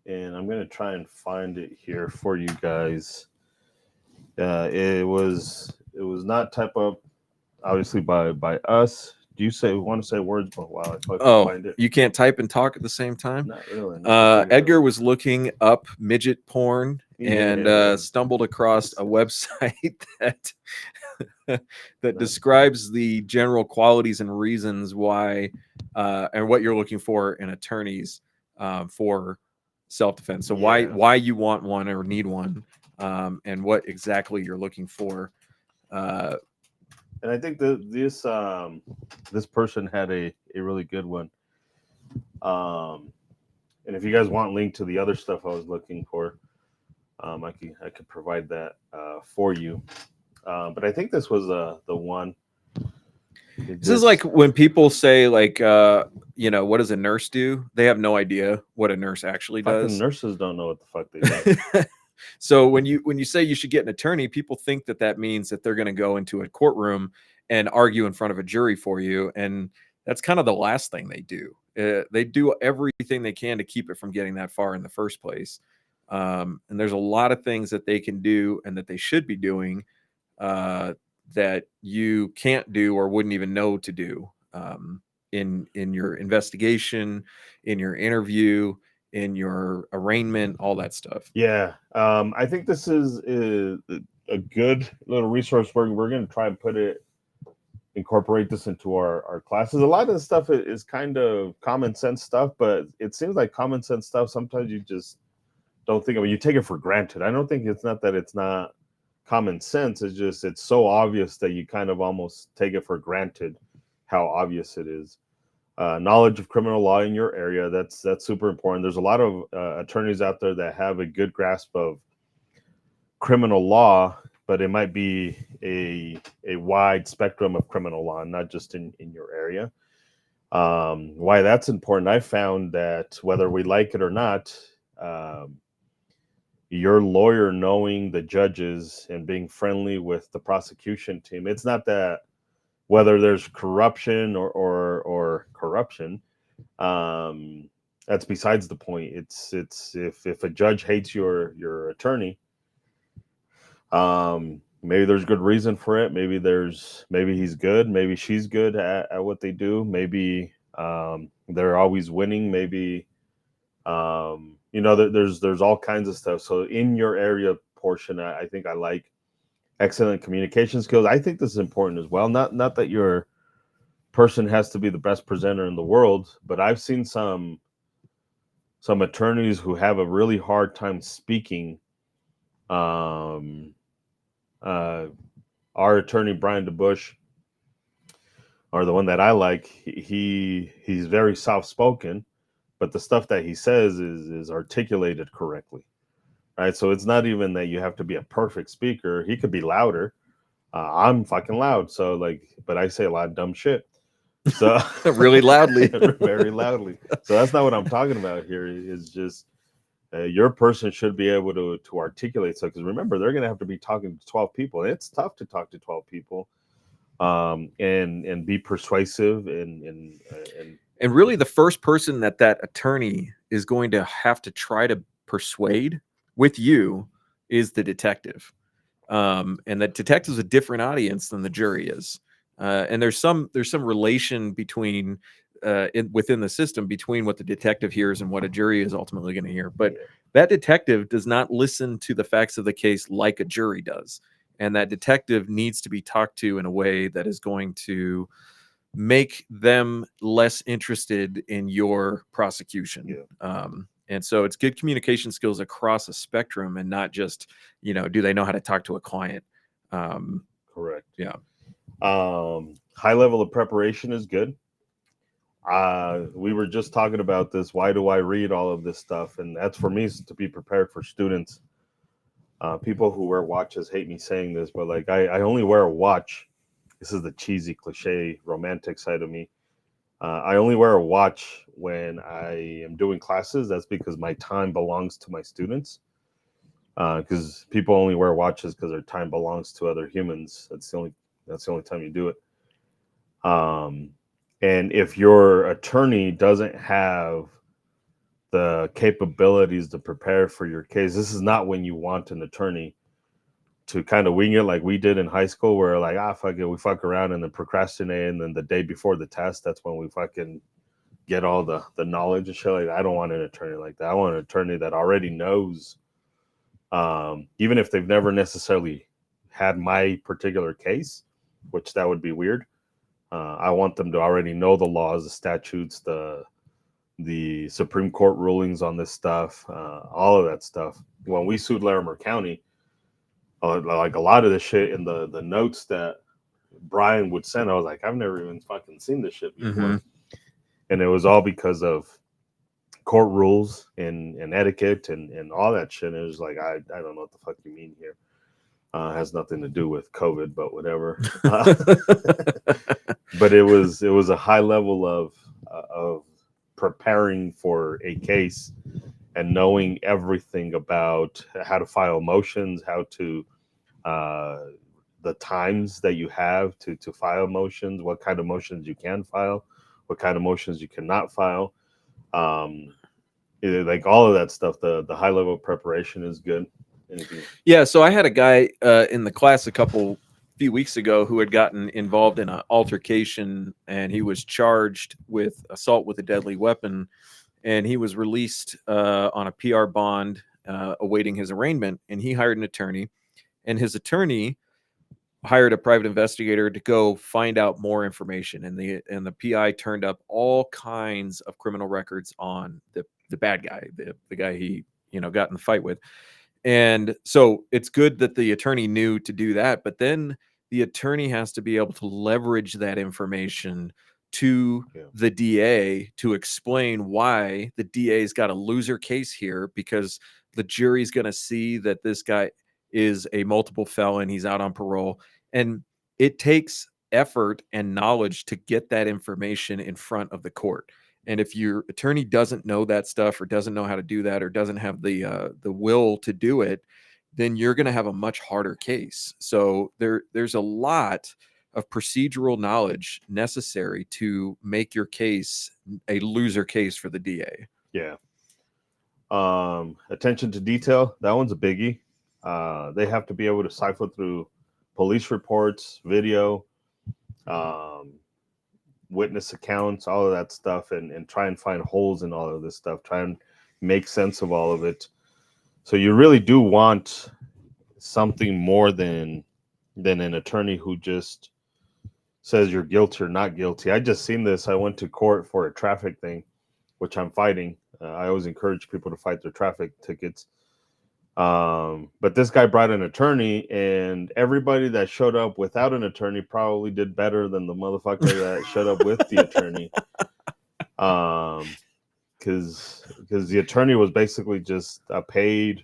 I'm going to try and find it here for you guys. It was not typed up, obviously, by us. Do you want to say words? But wow, I can find it. You can't type and talk at the same time? Not really. Edgar was looking up midget porn and stumbled across a website that describes the general qualities and reasons why and what you're looking for in attorneys for self-defense. So why you want one or need one, and what exactly you're looking for. And I think this person had a really good one. And if you guys want link to the other stuff I was looking for, I could provide that for you. But I think this was the one. This is like when people say like, what does a nurse do? They have no idea what a nurse actually does. Nurses don't know what the fuck they do. So when you say you should get an attorney, people think that means that they're going to go into a courtroom and argue in front of a jury for you. And that's kind of the last thing they do. They do everything they can to keep it from getting that far in the first place. And there's a lot of things that they can do and that they should be doing that you can't do or wouldn't even know to do in your investigation, in your interview, in your arraignment, all that stuff. Yeah. I think this is a good little resource where we're going to try and incorporate this into our classes. A lot of the stuff is kind of common sense stuff, but it seems like common sense stuff sometimes you just don't think of it. You take it for granted. I don't think it's not that it's not common sense. It's just it's so obvious that you kind of almost take it for granted how obvious it is. Knowledge of criminal law in your area, that's super important. There's a lot of attorneys out there that have a good grasp of criminal law, but it might be a wide spectrum of criminal law, not just in your area. Why that's important, I found that whether we like it or not, your lawyer knowing the judges and being friendly with the prosecution team. It's not that whether there's corruption or corruption, um, that's besides the point. It's if a judge hates your attorney, maybe there's good reason for it. Maybe he's good. Maybe she's good at what they do. Maybe they're always winning. Maybe there's all kinds of stuff. So in your area portion, I think I like excellent communication skills. I think this is important as well. Not that your person has to be the best presenter in the world, but I've seen some attorneys who have a really hard time speaking. Um, uh, our attorney Brian DeBush, or the one that I like, he's very soft spoken, but the stuff that he says is articulated correctly, right? So it's not even that you have to be a perfect speaker. He could be louder. I'm fucking loud, so like, but I say a lot of dumb shit. So really loudly. very loudly. So that's not what I'm talking about here. Is just your person should be able to articulate. So because remember, they're going to have to be talking to 12 people. And it's tough to talk to 12 people, and be persuasive And really, the first person that attorney is going to have to try to persuade with you is the detective. And the detective's a different audience than the jury is. And there's some relation between within the system between what the detective hears and what a jury is ultimately going to hear. But that detective does not listen to the facts of the case like a jury does. And that detective needs to be talked to in a way that is going to make them less interested in your prosecution. And so it's good communication skills across a spectrum, and not just, do they know how to talk to a client? Correct. Yeah. High level of preparation is good. We were just talking about this. Why do I read all of this stuff? And that's for me, to be prepared for students. People who wear watches hate me saying this, but like I only wear a watch. This is the cheesy, cliche, romantic side of me. I only wear a watch when I am doing classes. That's because my time belongs to my students. Because people only wear watches because their time belongs to other humans. That's the only time you do it. And if your attorney doesn't have the capabilities to prepare for your case, this is not when you want an attorney to kind of wing it like we did in high school, where like, fuck it, we fuck around and then procrastinate, and then the day before the test, that's when we fucking get all the knowledge and shit. Like, I don't want an attorney like that. I want an attorney that already knows, even if they've never necessarily had my particular case, which that would be weird. I want them to already know the laws, the statutes, the Supreme Court rulings on this stuff, all of that stuff. When we sued Larimer County, like a lot of the shit in the notes that Brian would send, I was like, I've never even fucking seen this shit before. Mm-hmm. And it was all because of court rules and etiquette and all that shit. And it was like, I don't know what the fuck you mean here. Has nothing to do with COVID, but whatever. But it was a high level of preparing for a case and knowing everything about how to file motions, how to the times that you have to file motions, what kind of motions you can file, what kind of motions you cannot file. Like all of that stuff, the high level of preparation is good. Anything? Yeah, so I had a guy in the class a few weeks ago who had gotten involved in an altercation, and he was charged with assault with a deadly weapon, and he was released on a PR bond awaiting his arraignment, and he hired an attorney, and his attorney hired a private investigator to go find out more information, and the PI turned up all kinds of criminal records on the bad guy, the guy he got in the fight with. And so it's good that the attorney knew to do that, but then the attorney has to be able to leverage that information to the DA to explain why the DA's got a loser case here, because the jury's going to see that this guy is a multiple felon, he's out on parole, and it takes effort and knowledge to get that information in front of the court. And if your attorney doesn't know that stuff, or doesn't know how to do that, or doesn't have the will to do it, then you're going to have a much harder case. So there's a lot of procedural knowledge necessary to make your case a loser case for the DA. Yeah. Attention to detail, that one's a biggie. They have to be able to cipher through police reports, video, um, witness accounts, all of that stuff, and try and find holes in all of this stuff, try and make sense of all of it. So you really do want something more than an attorney who just says you're guilty or not guilty. I just seen this. I went to court for a traffic thing, which I'm fighting. I always encourage people to fight their traffic tickets. But this guy brought an attorney, and everybody that showed up without an attorney probably did better than the motherfucker that showed up with the attorney. Because the attorney was basically just a paid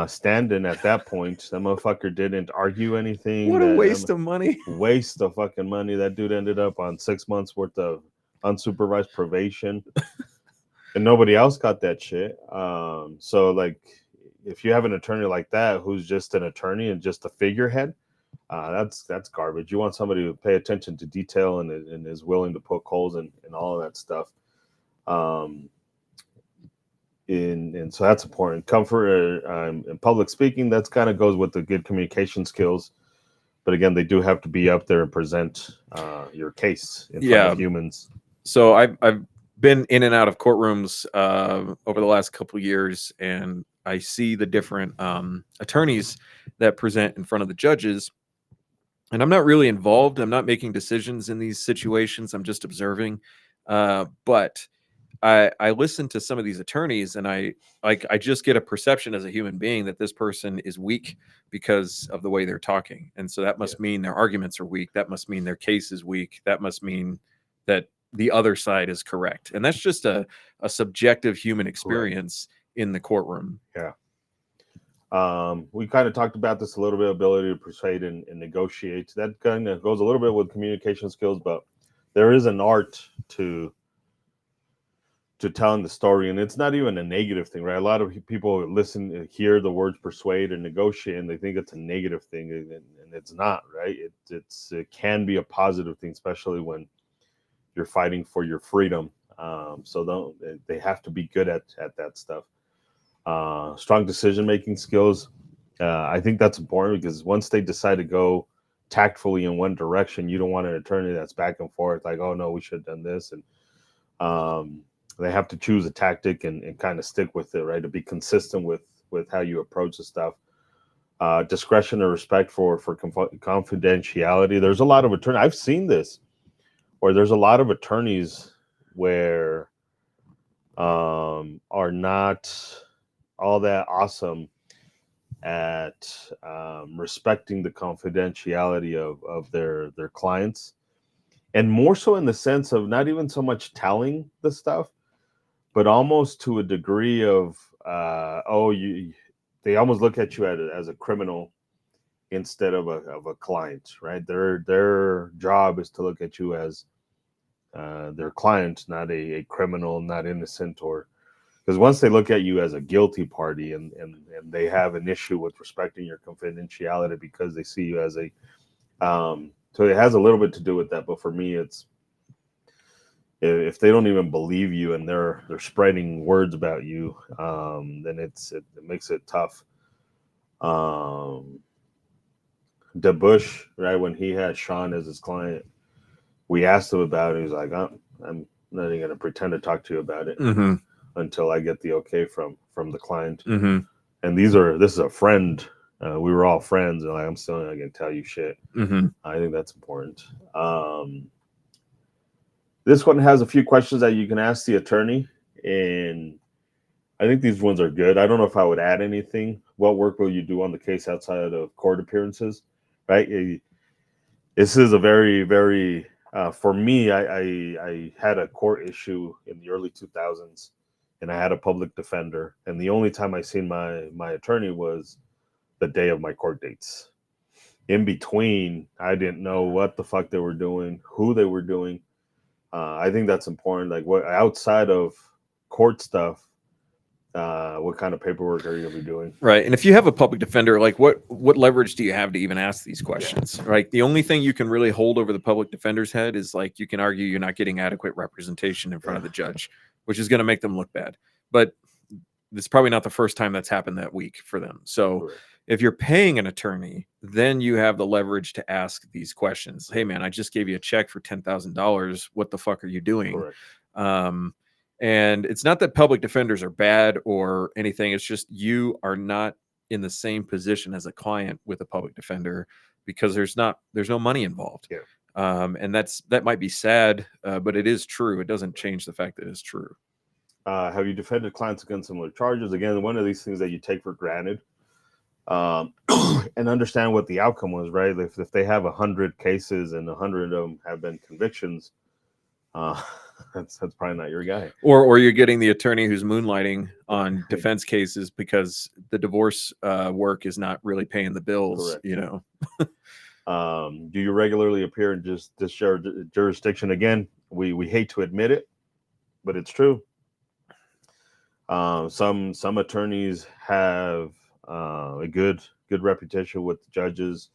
stand-in at that point. That motherfucker didn't argue anything. What a waste of money. Waste of fucking money. That dude ended up on 6 months worth of unsupervised probation. And nobody else got that shit. So like, if you have an attorney like that who's just an attorney and just a figurehead, that's garbage. You want somebody to pay attention to detail and is willing to poke holes and all of that stuff. And so that's important. Comfort in public speaking, that's kind of goes with the good communication skills. But again, they do have to be up there and present your case in front of humans. So I've been in and out of courtrooms over the last couple of years, and I see the different attorneys that present in front of the judges. And I'm not really involved. I'm not making decisions in these situations. I'm just observing. But I listen to some of these attorneys, and I just get a perception as a human being that this person is weak because of the way they're talking. And so that must mean their arguments are weak. That must mean their case is weak. That must mean that the other side is correct. And that's just a subjective human experience in the courtroom. Yeah. We kind of talked about this a little bit, ability to persuade and negotiate. That kind of goes a little bit with communication skills, but there is an art to telling the story, and it's not even a negative thing, right? A lot of people hear the words persuade and negotiate, and they think it's a negative thing, and it's not, right? It can be a positive thing, especially when you're fighting for your freedom. So they have to be good at that stuff. Strong decision-making skills. I think that's important, because once they decide to go tactfully in one direction, you don't want an attorney that's back and forth, like, oh no, we should have done this. And they have to choose a tactic and kind of stick with it, right? To be consistent with how you approach the stuff. Discretion and respect for confidentiality. There's a lot of attorneys. I've seen this, where there's a lot of attorneys where are not all that awesome at respecting the confidentiality of their clients, and more so in the sense of not even so much telling the stuff, but almost to a degree of they almost look at you as a criminal instead of a client, right? Their job is to look at you as their client, not a criminal, not innocent, or because once they look at you as a guilty party and they have an issue with respecting your confidentiality because they see you as a so it has a little bit to do with that. But for me, it's if they don't even believe you and they're spreading words about you, then it makes it tough. DeBush, right, when he had Sean as his client, we asked him about it. He's like, I'm not even going to pretend to talk to you about it until I get the okay from the client. And this is a friend. We were all friends, and like, I'm still not going to tell you shit. I think that's important. This one has a few questions that you can ask the attorney, and I think these ones are good. I don't know if I would add anything. What work will you do on the case outside of court appearances? Right. This is a very, very for me. I had a court issue in the early 2000s, and I had a public defender, and the only time I seen my attorney was the day of my court dates. In between, I didn't know what the fuck they were doing, who they were doing. I think that's important. Like, what outside of court stuff, what kind of paperwork are you gonna be doing? Right. And if you have a public defender, like what leverage do you have to even ask these questions? Right. The only thing you can really hold over the public defender's head is like you can argue you're not getting adequate representation in front of the judge, which is going to make them look bad. But it's probably not the first time that's happened that week for them. So Correct. if you're paying an attorney, then you have the leverage to ask these questions. Hey man, I just gave you a check for $10,000. What the fuck are you doing? Correct. And it's not that public defenders are bad or anything. It's just you are not in the same position as a client with a public defender because there's no money involved. Yeah. And that might be sad, but it is true. It doesn't change the fact that it's true. Have you defended clients against similar charges? Again, one of these things that you take for granted, and understand what the outcome was, right? If they have 100 cases and 100 of them have been convictions, that's probably not your guy. Or you're getting the attorney who's moonlighting on defense cases because the divorce work is not really paying the bills. Correct. You know. Do you regularly appear in just this jurisdiction? Again, we hate to admit it, but it's true. Some attorneys have a good reputation with the judges,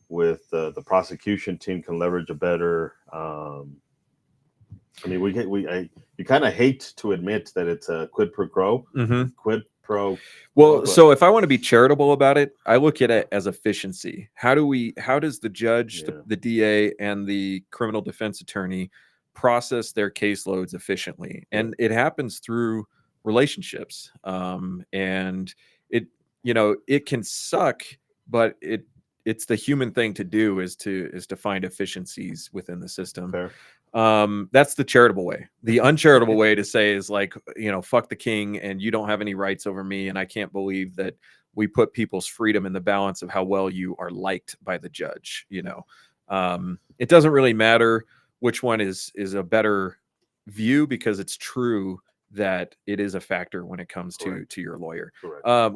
with the prosecution team can leverage a better. I mean, you kind of hate to admit that it's a quid pro quo. Mm-hmm. Quid pro. Well, so if I want to be charitable about it, I look at it as efficiency. How does the judge, the DA, and the criminal defense attorney process their caseloads efficiently? And it happens through relationships. And it can suck, but it's the human thing to do is to find efficiencies within the system. Fair. That's the charitable way. The uncharitable way to say is like, fuck the king and you don't have any rights over me. And I can't believe that we put people's freedom in the balance of how well you are liked by the judge. It doesn't really matter which one is a better view because it's true that it is a factor when it comes to your lawyer.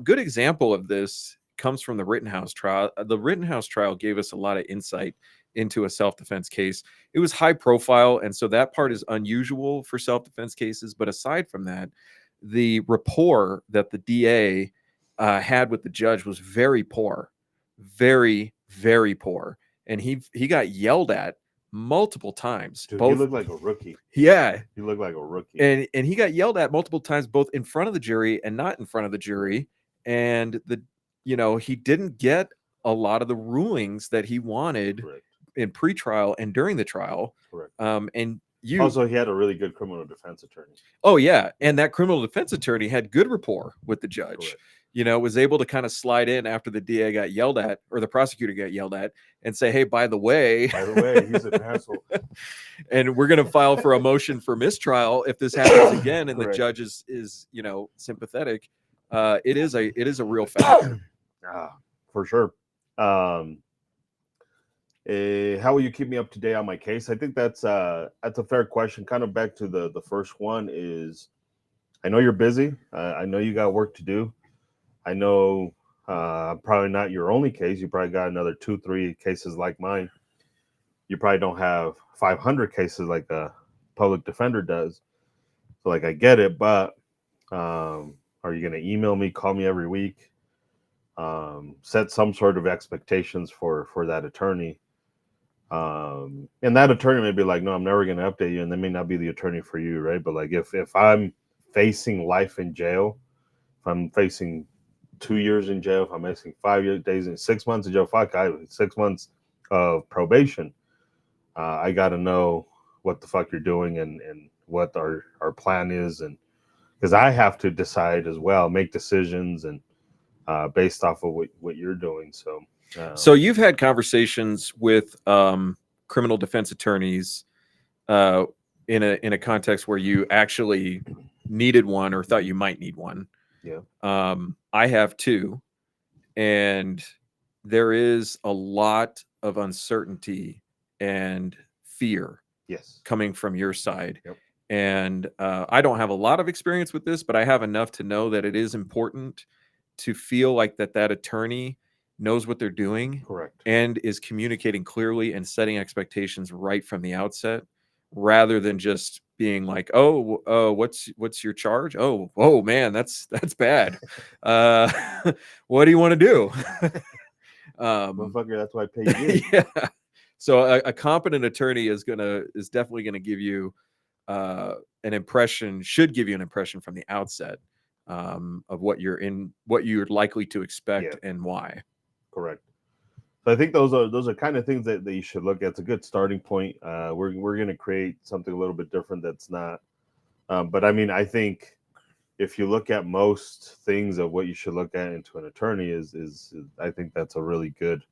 Good example of this comes from the Rittenhouse trial. The Rittenhouse trial gave us a lot of insight into a self-defense case. It was high profile, and so that part is unusual for self-defense cases. But aside from that, the rapport that the DA had with the judge was very poor, very, very poor, and he got yelled at multiple times. Dude, he looked like a rookie. Yeah, he looked like a rookie, and he got yelled at multiple times, both in front of the jury and not in front of the jury. And he didn't get a lot of the rulings that he wanted in pretrial and during the trial. And also he had a really good criminal defense attorney. Oh yeah, and that criminal defense attorney had good rapport with the judge. Was able to kind of slide in after the DA got yelled at or the prosecutor got yelled at and say, hey, by the way, he's an asshole. And we're going to file for a motion for mistrial if this happens again. And the judge is sympathetic. It is a real factor. For sure. How will you keep me up to date on my case? I think that's a fair question. Kind of back to the first one is, I know you're busy. I know you got work to do. I know probably not your only case. You probably got another 2-3 cases like mine. You probably don't have 500 cases like a public defender does. So like, I get it, but are you going to email me, call me every week? Set some sort of expectations for that attorney. And that attorney may be like, no, I'm never going to update you. And they may not be the attorney for you. Right. But like, if I'm facing life in jail, if I'm facing 2 years in jail, if I'm facing 5 days and 6 months in jail, 6 months of probation, I got to know what the fuck you're doing and what our plan is. And because I have to decide as well, make decisions and based off of what you're doing. So you've had conversations with criminal defense attorneys in a context where you actually needed one or thought you might need one. Yeah. I have too. And there is a lot of uncertainty and fear coming from your side. Yep. And I don't have a lot of experience with this, but I have enough to know that it is important to feel like that attorney knows what they're doing. Correct. And is communicating clearly and setting expectations right from the outset, rather than just being like, oh, what's your charge? Oh man, that's bad. What do you want to do? Motherfucker, that's why I paid you. Yeah. So a competent attorney is definitely gonna give you an impression, should give you an impression from the outset of what you're likely to expect and why. Correct. So I think those are kind of things that you should look at. It's a good starting point. We're going to create something a little bit different that's not. But I mean, I think if you look at most things of what you should look at into an attorney is I think that's a really good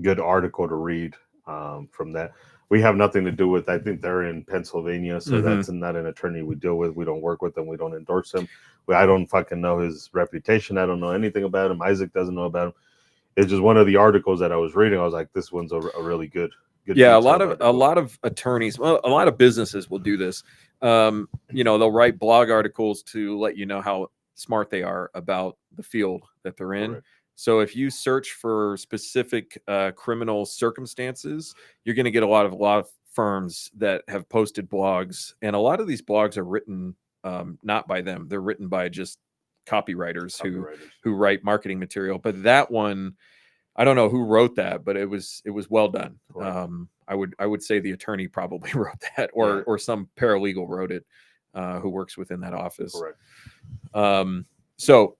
good article to read from that. We have nothing to do with. I think they're in Pennsylvania, so that's not an attorney we deal with. We don't work with them. We don't endorse him. I don't fucking know his reputation. I don't know anything about him. Isaac doesn't know about him. It's just one of the articles that I was reading. I was like, this one's a really good. Yeah, a lot of attorneys, well, a lot of businesses will do this. They'll write blog articles to let you know how smart they are about the field that they're in. Correct. So if you search for specific criminal circumstances, you're going to get a lot of firms that have posted blogs, and a lot of these blogs are written not by them; they're written by just copywriters. Who write marketing material. But that one, I don't know who wrote that, but it was well done. I would say the attorney probably wrote that, or some paralegal wrote it, who works within that office. Correct. So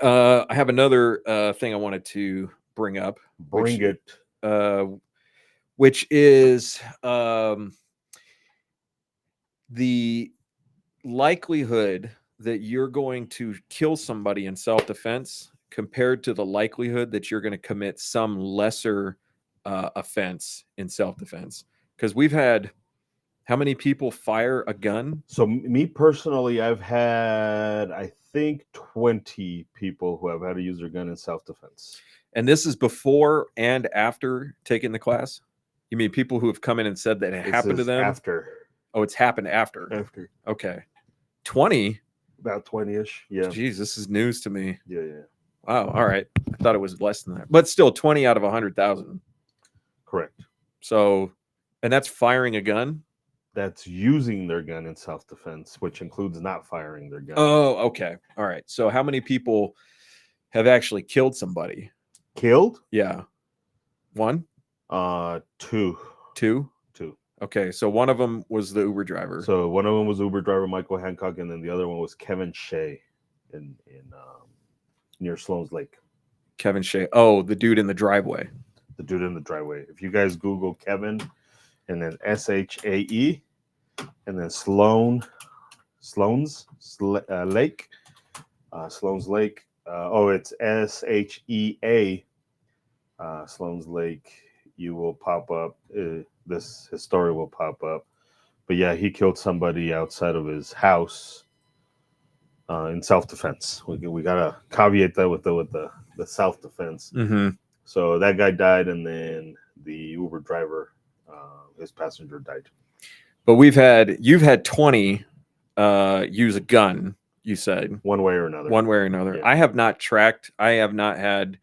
I have another thing I wanted to bring up. Which is the likelihood that you're going to kill somebody in self-defense compared to the likelihood that you're going to commit some lesser offense in self-defense. Because we've had how many people fire a gun? So me personally, I've had, I think, 20 people who have had to use their gun in self-defense. And this is before and after taking the class? You mean people who have come in and said that it happened to them? After. Oh, it's happened after. After. Okay. 20? About 20-ish, yeah. Jeez, this is news to me. Yeah. Wow, all right. I thought it was less than that. But still, 20 out of 100,000. Correct. So, and that's firing a gun? That's using their gun in self-defense, which includes not firing their gun. Oh, okay. All right. So how many people have actually killed somebody? Killed? Yeah. One? Two. Two? Two. Okay, so one of them was the Uber driver. So one of them was Uber driver Michael Hancock, and then the other one was Kevin Shea in near Sloan's Lake. Kevin Shea. Oh, the dude in the driveway. The dude in the driveway. If you guys Google Kevin and then SHAE and then Sloan's Lake. Sloan's Lake. It's SHEA. Sloan's Lake. You will pop up. His story will pop up. But yeah, he killed somebody outside of his house in self-defense. We gotta caveat that with the self-defense. Mm-hmm. So that guy died, and then the Uber driver, his passenger died. But you've had 20 use a gun. You said one way or another. Yeah. I have not tracked. I have not had.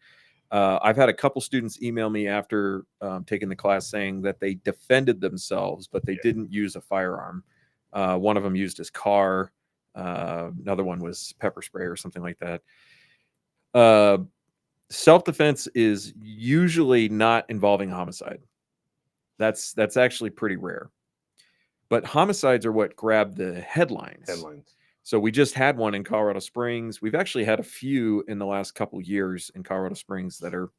I've had a couple students email me after taking the class saying that they defended themselves, but they didn't use a firearm. One of them used his car. Another one was pepper spray or something like that. Self-defense is usually not involving homicide. That's actually pretty rare. But homicides are what grab the headlines. So we just had one in Colorado Springs. We've actually had a few in the last couple years in Colorado Springs that are.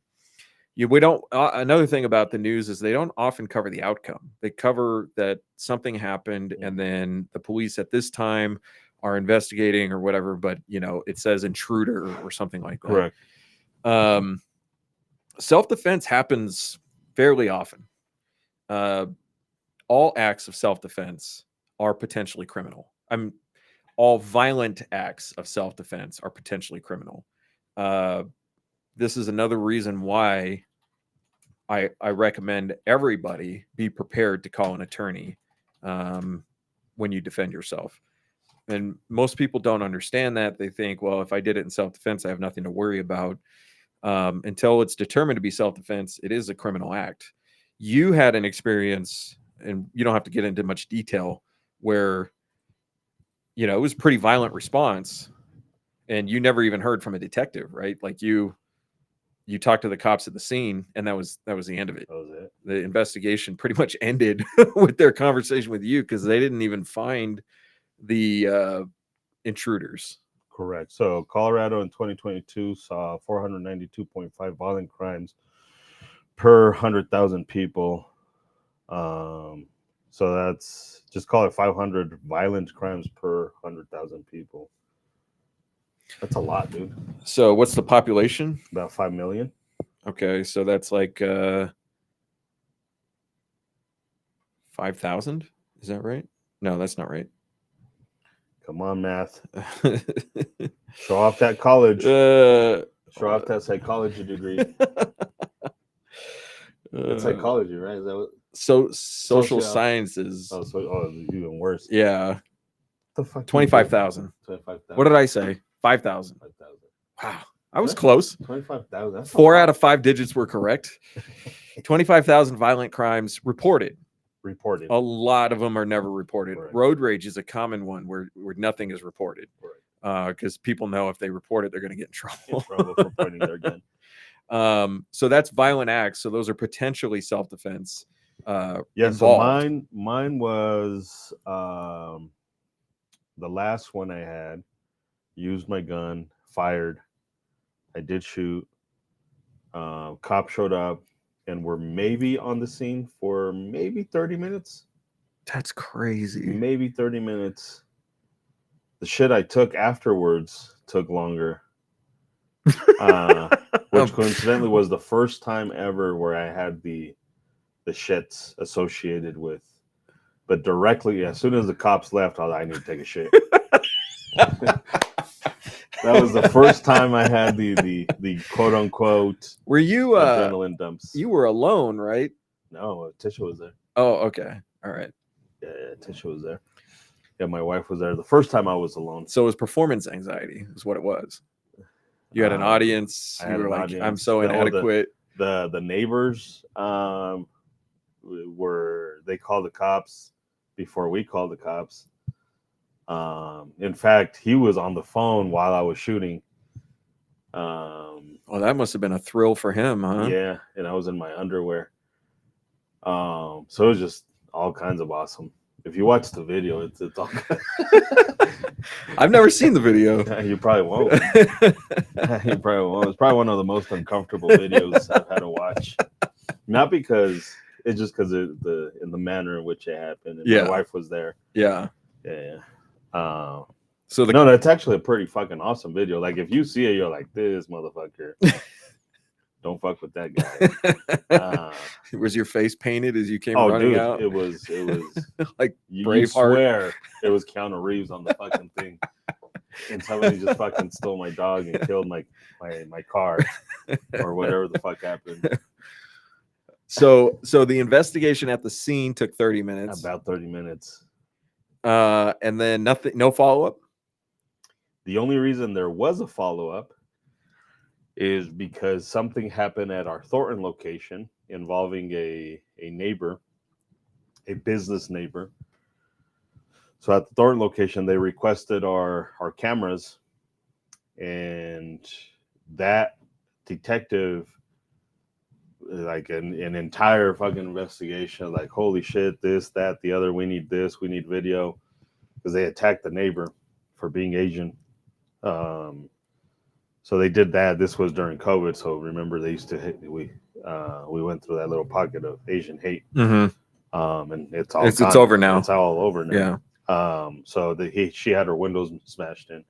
Another thing about the news is they don't often cover the outcome. They cover that something happened, and then the police at this time are investigating or whatever. But it says intruder or something like that. Correct. Self-defense happens fairly often. All acts of self-defense are potentially criminal. All violent acts of self-defense are potentially criminal. This is another reason why I recommend everybody be prepared to call an attorney when you defend yourself. And most people don't understand that. They think, well, if I did it in self-defense, I have nothing to worry about. Until it's determined to be self-defense, it is a criminal act. you had an experience, and you don't have to get into much detail, where it was a pretty violent response, and you never even heard from a detective, right? Like you talked to the cops at the scene, and that was the end of it. That was it. The investigation pretty much ended with their conversation with you, because they didn't even find the intruders. Correct. So Colorado in 2022 saw 492.5 violent crimes per 100,000 people. So that's, just call it 500 violent crimes per 100,000 people. That's a lot, dude. So what's the population? About 5 million. Okay, so that's like 5,000. Is that right? No, that's not right. Come on, math. Show off that college. Show off that psychology degree. That's psychology, right? Is that what? Social sciences. Oh, even worse. Yeah. The fuck? 25,000. 25,000. What did I say? 5,000. 5,000. Wow, I was close. 25,000. 4 out of 5 digits were correct. 25,000 violent crimes reported. A lot of them are never reported. Right. Road rage is a common one where nothing is reported. Right. Because people know if they report it, they're going to get in trouble. For pointing their gun. So that's violent acts. So those are potentially self-defense. Yeah. Involved. So mine was the last one I had. Used my gun, fired. I did shoot. Cop showed up and were maybe on the scene for maybe 30 minutes. That's crazy. Maybe 30 minutes. The shit I took afterwards took longer. Which coincidentally was the first time ever where I had the shits associated with. But directly, as soon as the cops left, I was like, I need to take a shit. That was the first time I had the quote unquote. Were you adrenaline dumps? You were alone, right? No, Tisha was there. Oh, okay, all right. Yeah, Tisha was there. Yeah, my wife was there. The first time I was alone. So it was performance anxiety, is what it was. You had an audience. You were like, audience. I'm so inadequate. The neighbors they called the cops before we called the cops. In fact, he was on the phone while I was shooting. Well, that must have been a thrill for him, huh? Yeah, and I was in my underwear. So it was just all kinds of awesome. If you watch the video, it's all. I've never seen the video. You probably won't. You probably won't. It's probably one of the most uncomfortable videos I've had to watch. Not because it's just because in the manner in which it happened. And my wife was there. Yeah. Yeah. So no, that's actually a pretty fucking awesome video. Like if you see it, you're like, this motherfucker. Don't fuck with that guy. Was your face painted as you came running out? It was like you swear it was Keanu Reeves on the fucking thing. And somebody just fucking stole my dog and killed my car or whatever the fuck happened. So the investigation at the scene took 30 minutes. About 30 minutes. And then no follow-up? The only reason there was a follow-up is because something happened at our Thornton location involving a neighbor, a business neighbor. So at the Thornton location, they requested our cameras, and that detective, like an entire fucking investigation, like, holy shit, this, that, the other, we need this, we need video, because they attacked the neighbor for being Asian. So they did that. This was during COVID. So remember, they used to we went through that little pocket of Asian hate. Mm-hmm. And it's all it's over now. It's all over now. Yeah. So she had her windows smashed in,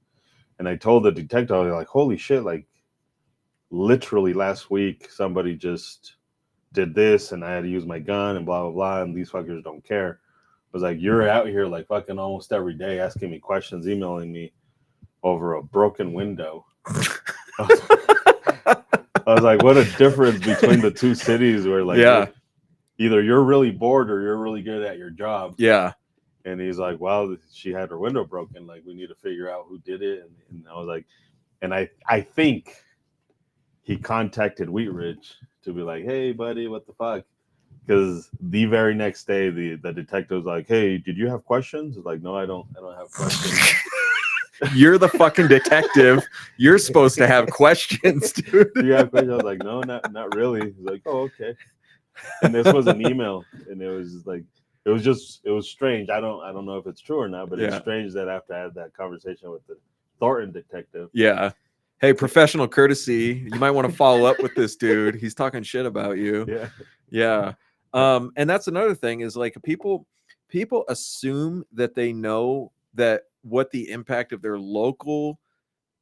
and I told the detective, I was like, holy shit, like literally last week somebody just did this, and I had to use my gun and blah blah blah, and these fuckers don't care. I was like, you're out here like fucking almost every day asking me questions, emailing me over a broken window. I was like, what a difference between the two cities where like either you're really bored or you're really good at your job. Yeah. And he's like, well, she had her window broken. Like, we need to figure out who did it. And I was like, and I think he contacted Wheat Ridge to be like, hey, buddy, what the fuck? because the very next day, the detective was like, "Hey, did you have questions?" It's like, "No, I don't have questions." You're the fucking detective. You're supposed to have questions, dude. Do you have questions? I was like, "No, not really." He's like, "Oh, okay." And this was an email, and it was just like, it was strange. I don't know if it's true or not, but it's Yeah. strange that after I had that conversation with the Thornton detective, Yeah. Hey, professional courtesy. You might want to follow up with this dude. He's talking shit about you. yeah, Yeah. And that's another thing is like people assume that they know that what the impact of their local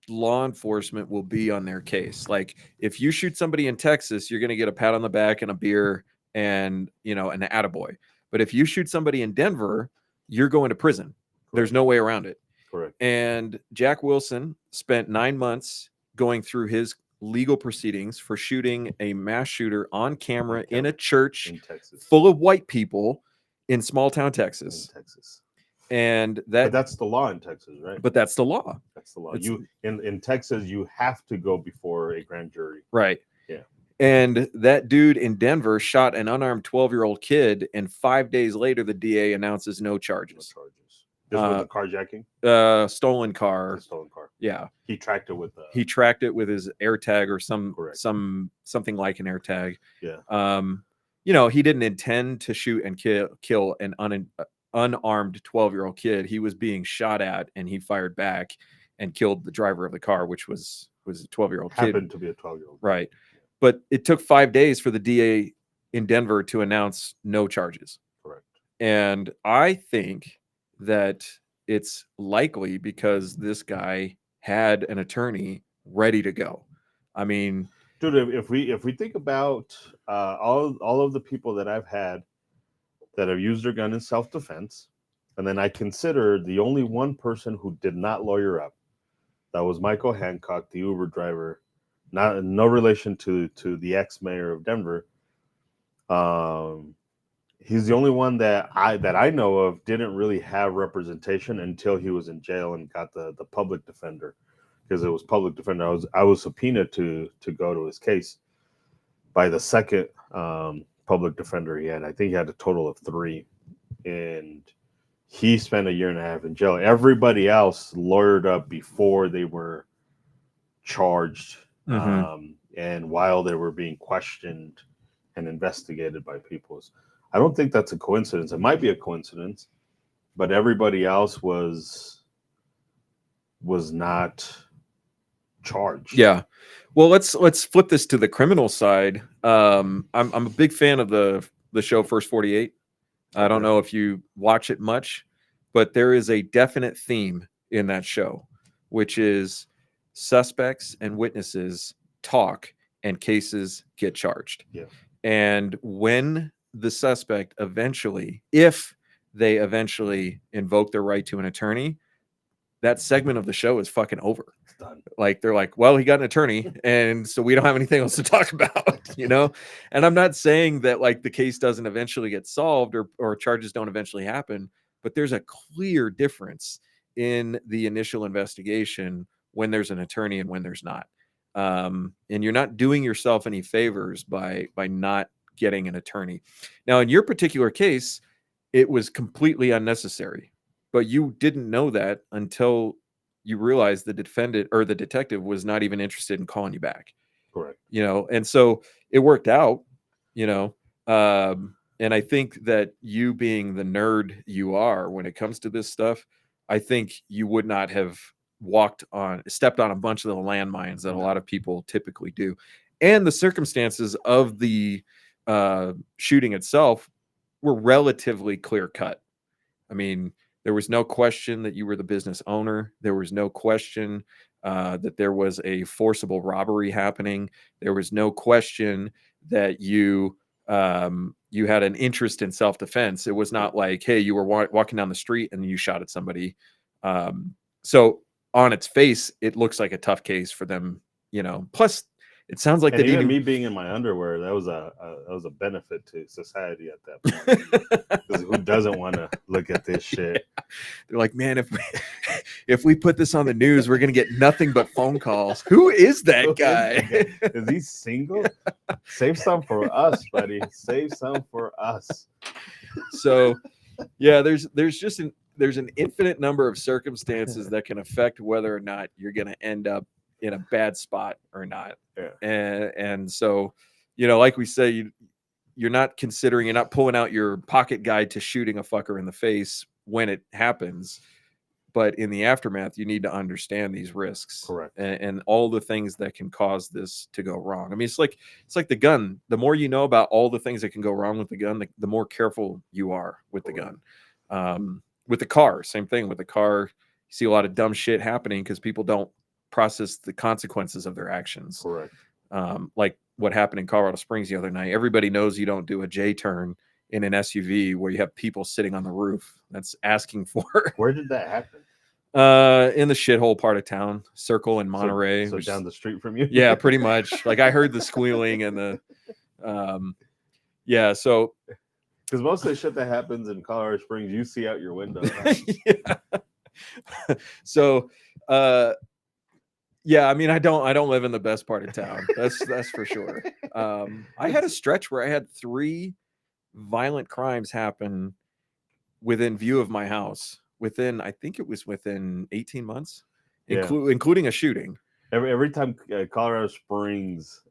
law enforcement will be on their case. Like if you shoot somebody in Texas, you're going to get a pat on the back and a beer and, you know, an attaboy. But if you shoot somebody in Denver, you're going to prison. There's no way around it. correct. And Jack Wilson spent 9 months going through his legal proceedings for shooting a mass shooter on camera in a church In Texas, full of white people in small town in Texas. Texas. And But that's the law in Texas, right? but that's the law. That's the law. It's- You in Texas, you have to go before a grand jury. Right. Yeah. And that dude in Denver shot an unarmed 12-year-old kid, and 5 days later, the DA announces no No charges. charges. This was the carjacking, Stolen car. the stolen car. Yeah. He tracked it with He tracked it with his AirTag or Correct. something like an AirTag. Yeah. You know, he didn't intend to shoot and kill an unarmed 12-year-old kid. He was being shot at, and he fired back and killed the driver of the car, which was a 12-year-old kid. Happened to be a 12-year-old. Right. But it took 5 days for the DA in Denver to announce no charges. Correct. And I think that it's likely because this guy had an attorney ready to go. I mean, Dude, if we think about all of the people that I've had that have used their gun in self-defense, and then I consider the only one person who did not lawyer up, that was Michael Hancock, the Uber driver, no relation to the ex-mayor of Denver. He's the only one that I know of didn't really have representation until he was in jail and got the public defender, because it was public defender. I was subpoenaed to go to his case by the second public defender he had. I think he had a total of 3, and he spent a year and a half in jail. Everybody else lawyered up before they were charged, and while they were being questioned and investigated by people. I don't think that's a coincidence. It might be a coincidence, but everybody else was not charged. Yeah. Well, let's flip this to the criminal side. I'm a big fan of the show First 48. I don't know if you watch it much, but there is a definite theme in that show, which is suspects and witnesses talk and cases get charged. Yeah. And when the suspect eventually, if they eventually invoke their right to an attorney, that segment of the show is fucking over. It's done. Like they're like, well, he got an attorney, and so we don't have anything else to talk about, you know? And I'm not saying that like the case doesn't eventually get solved or charges don't eventually happen, but there's a clear difference in the initial investigation when there's an attorney and when there's not. And you're not doing yourself any favors by not getting an attorney. Now, in your particular case, it was completely unnecessary, but you didn't know that until you realized the defendant or the detective was not even interested in calling you back. Correct. You know, and so it worked out, you know. And I think that you being the nerd you are when it comes to this stuff, I think you would not have stepped on a bunch of the landmines that a lot of people typically do. And the circumstances of the shooting itself were relatively clear cut. I mean, there was no question that you were the business owner. There was no question that there was a forcible robbery happening. There was no question that you had an interest in self-defense. It was not like, hey, you were walking down the street and you shot at somebody. So on its face, it looks like a tough case for them, you know. Plus, It sounds like And they even need me being in my underwear, that was a benefit to society at that point. Because who doesn't want to look at this shit? They're like, man, if we put this on the news, we're gonna get nothing but phone calls. Who is that guy? Is he single? Save some for us, buddy. Save some for us. So, yeah, there's an infinite number of circumstances that can affect whether or not you're gonna end up in a bad spot or not. Yeah. And so, like we say, you're not pulling out your pocket guide to shooting a fucker in the face when it happens, but in the aftermath, you need to understand these risks. Correct. And all the things that can cause this to go wrong. I mean, it's like the gun. The more you know about all the things that can go wrong with the gun, the more careful you are with the gun. With the car, same thing. With the car, you see a lot of dumb shit happening because people don't process the consequences of their actions. Correct. Like what happened in Colorado Springs the other night. Everybody knows you don't do a J turn in an SUV where you have people sitting on the roof. That's asking for. Where did that happen? In the shithole part of town, Circle in Monterey. So down the street from you? Yeah, pretty much. Like I heard the squealing and the yeah, so because most of the shit that happens in Colorado Springs, you see out your window. Yeah. So yeah, I mean, I don't live in the best part of town. That's for sure. I had a stretch where I had 3 violent crimes happen within view of my house. I think it was within 18 months, including a shooting. Every time Colorado Springs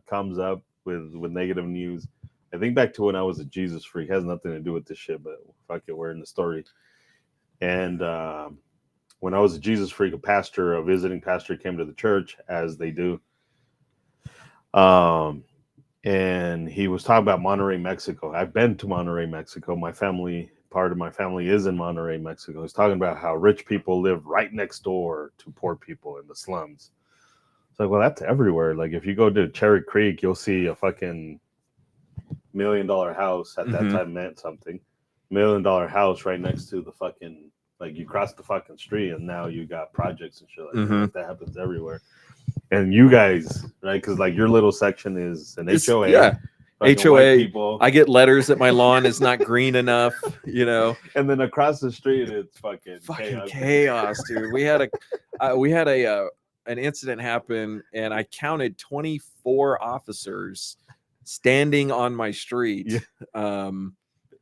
comes up with negative news, I think back to when I was a Jesus freak. It has nothing to do with this shit, but fuck it, we're in the story. And when I was a Jesus freak, a visiting pastor came to the church, as they do. And he was talking about Monterrey, Mexico. I've been to Monterrey, Mexico. Part of my family is in Monterrey, Mexico. He's talking about how rich people live right next door to poor people in the slums. It's like, well, that's everywhere. Like if you go to Cherry Creek, you'll see a fucking $1 million house. At that time meant something. $1 million house right next to the fucking, like you cross the fucking street and now you got projects and shit like that. That happens everywhere. And you guys, right? Because like your little section is an HOA. Yeah. HOA. People. I get letters that my lawn is not green enough, And then across the street, it's fucking chaos, dude. We had an incident happen, and I counted 24 officers standing on my street. Yeah.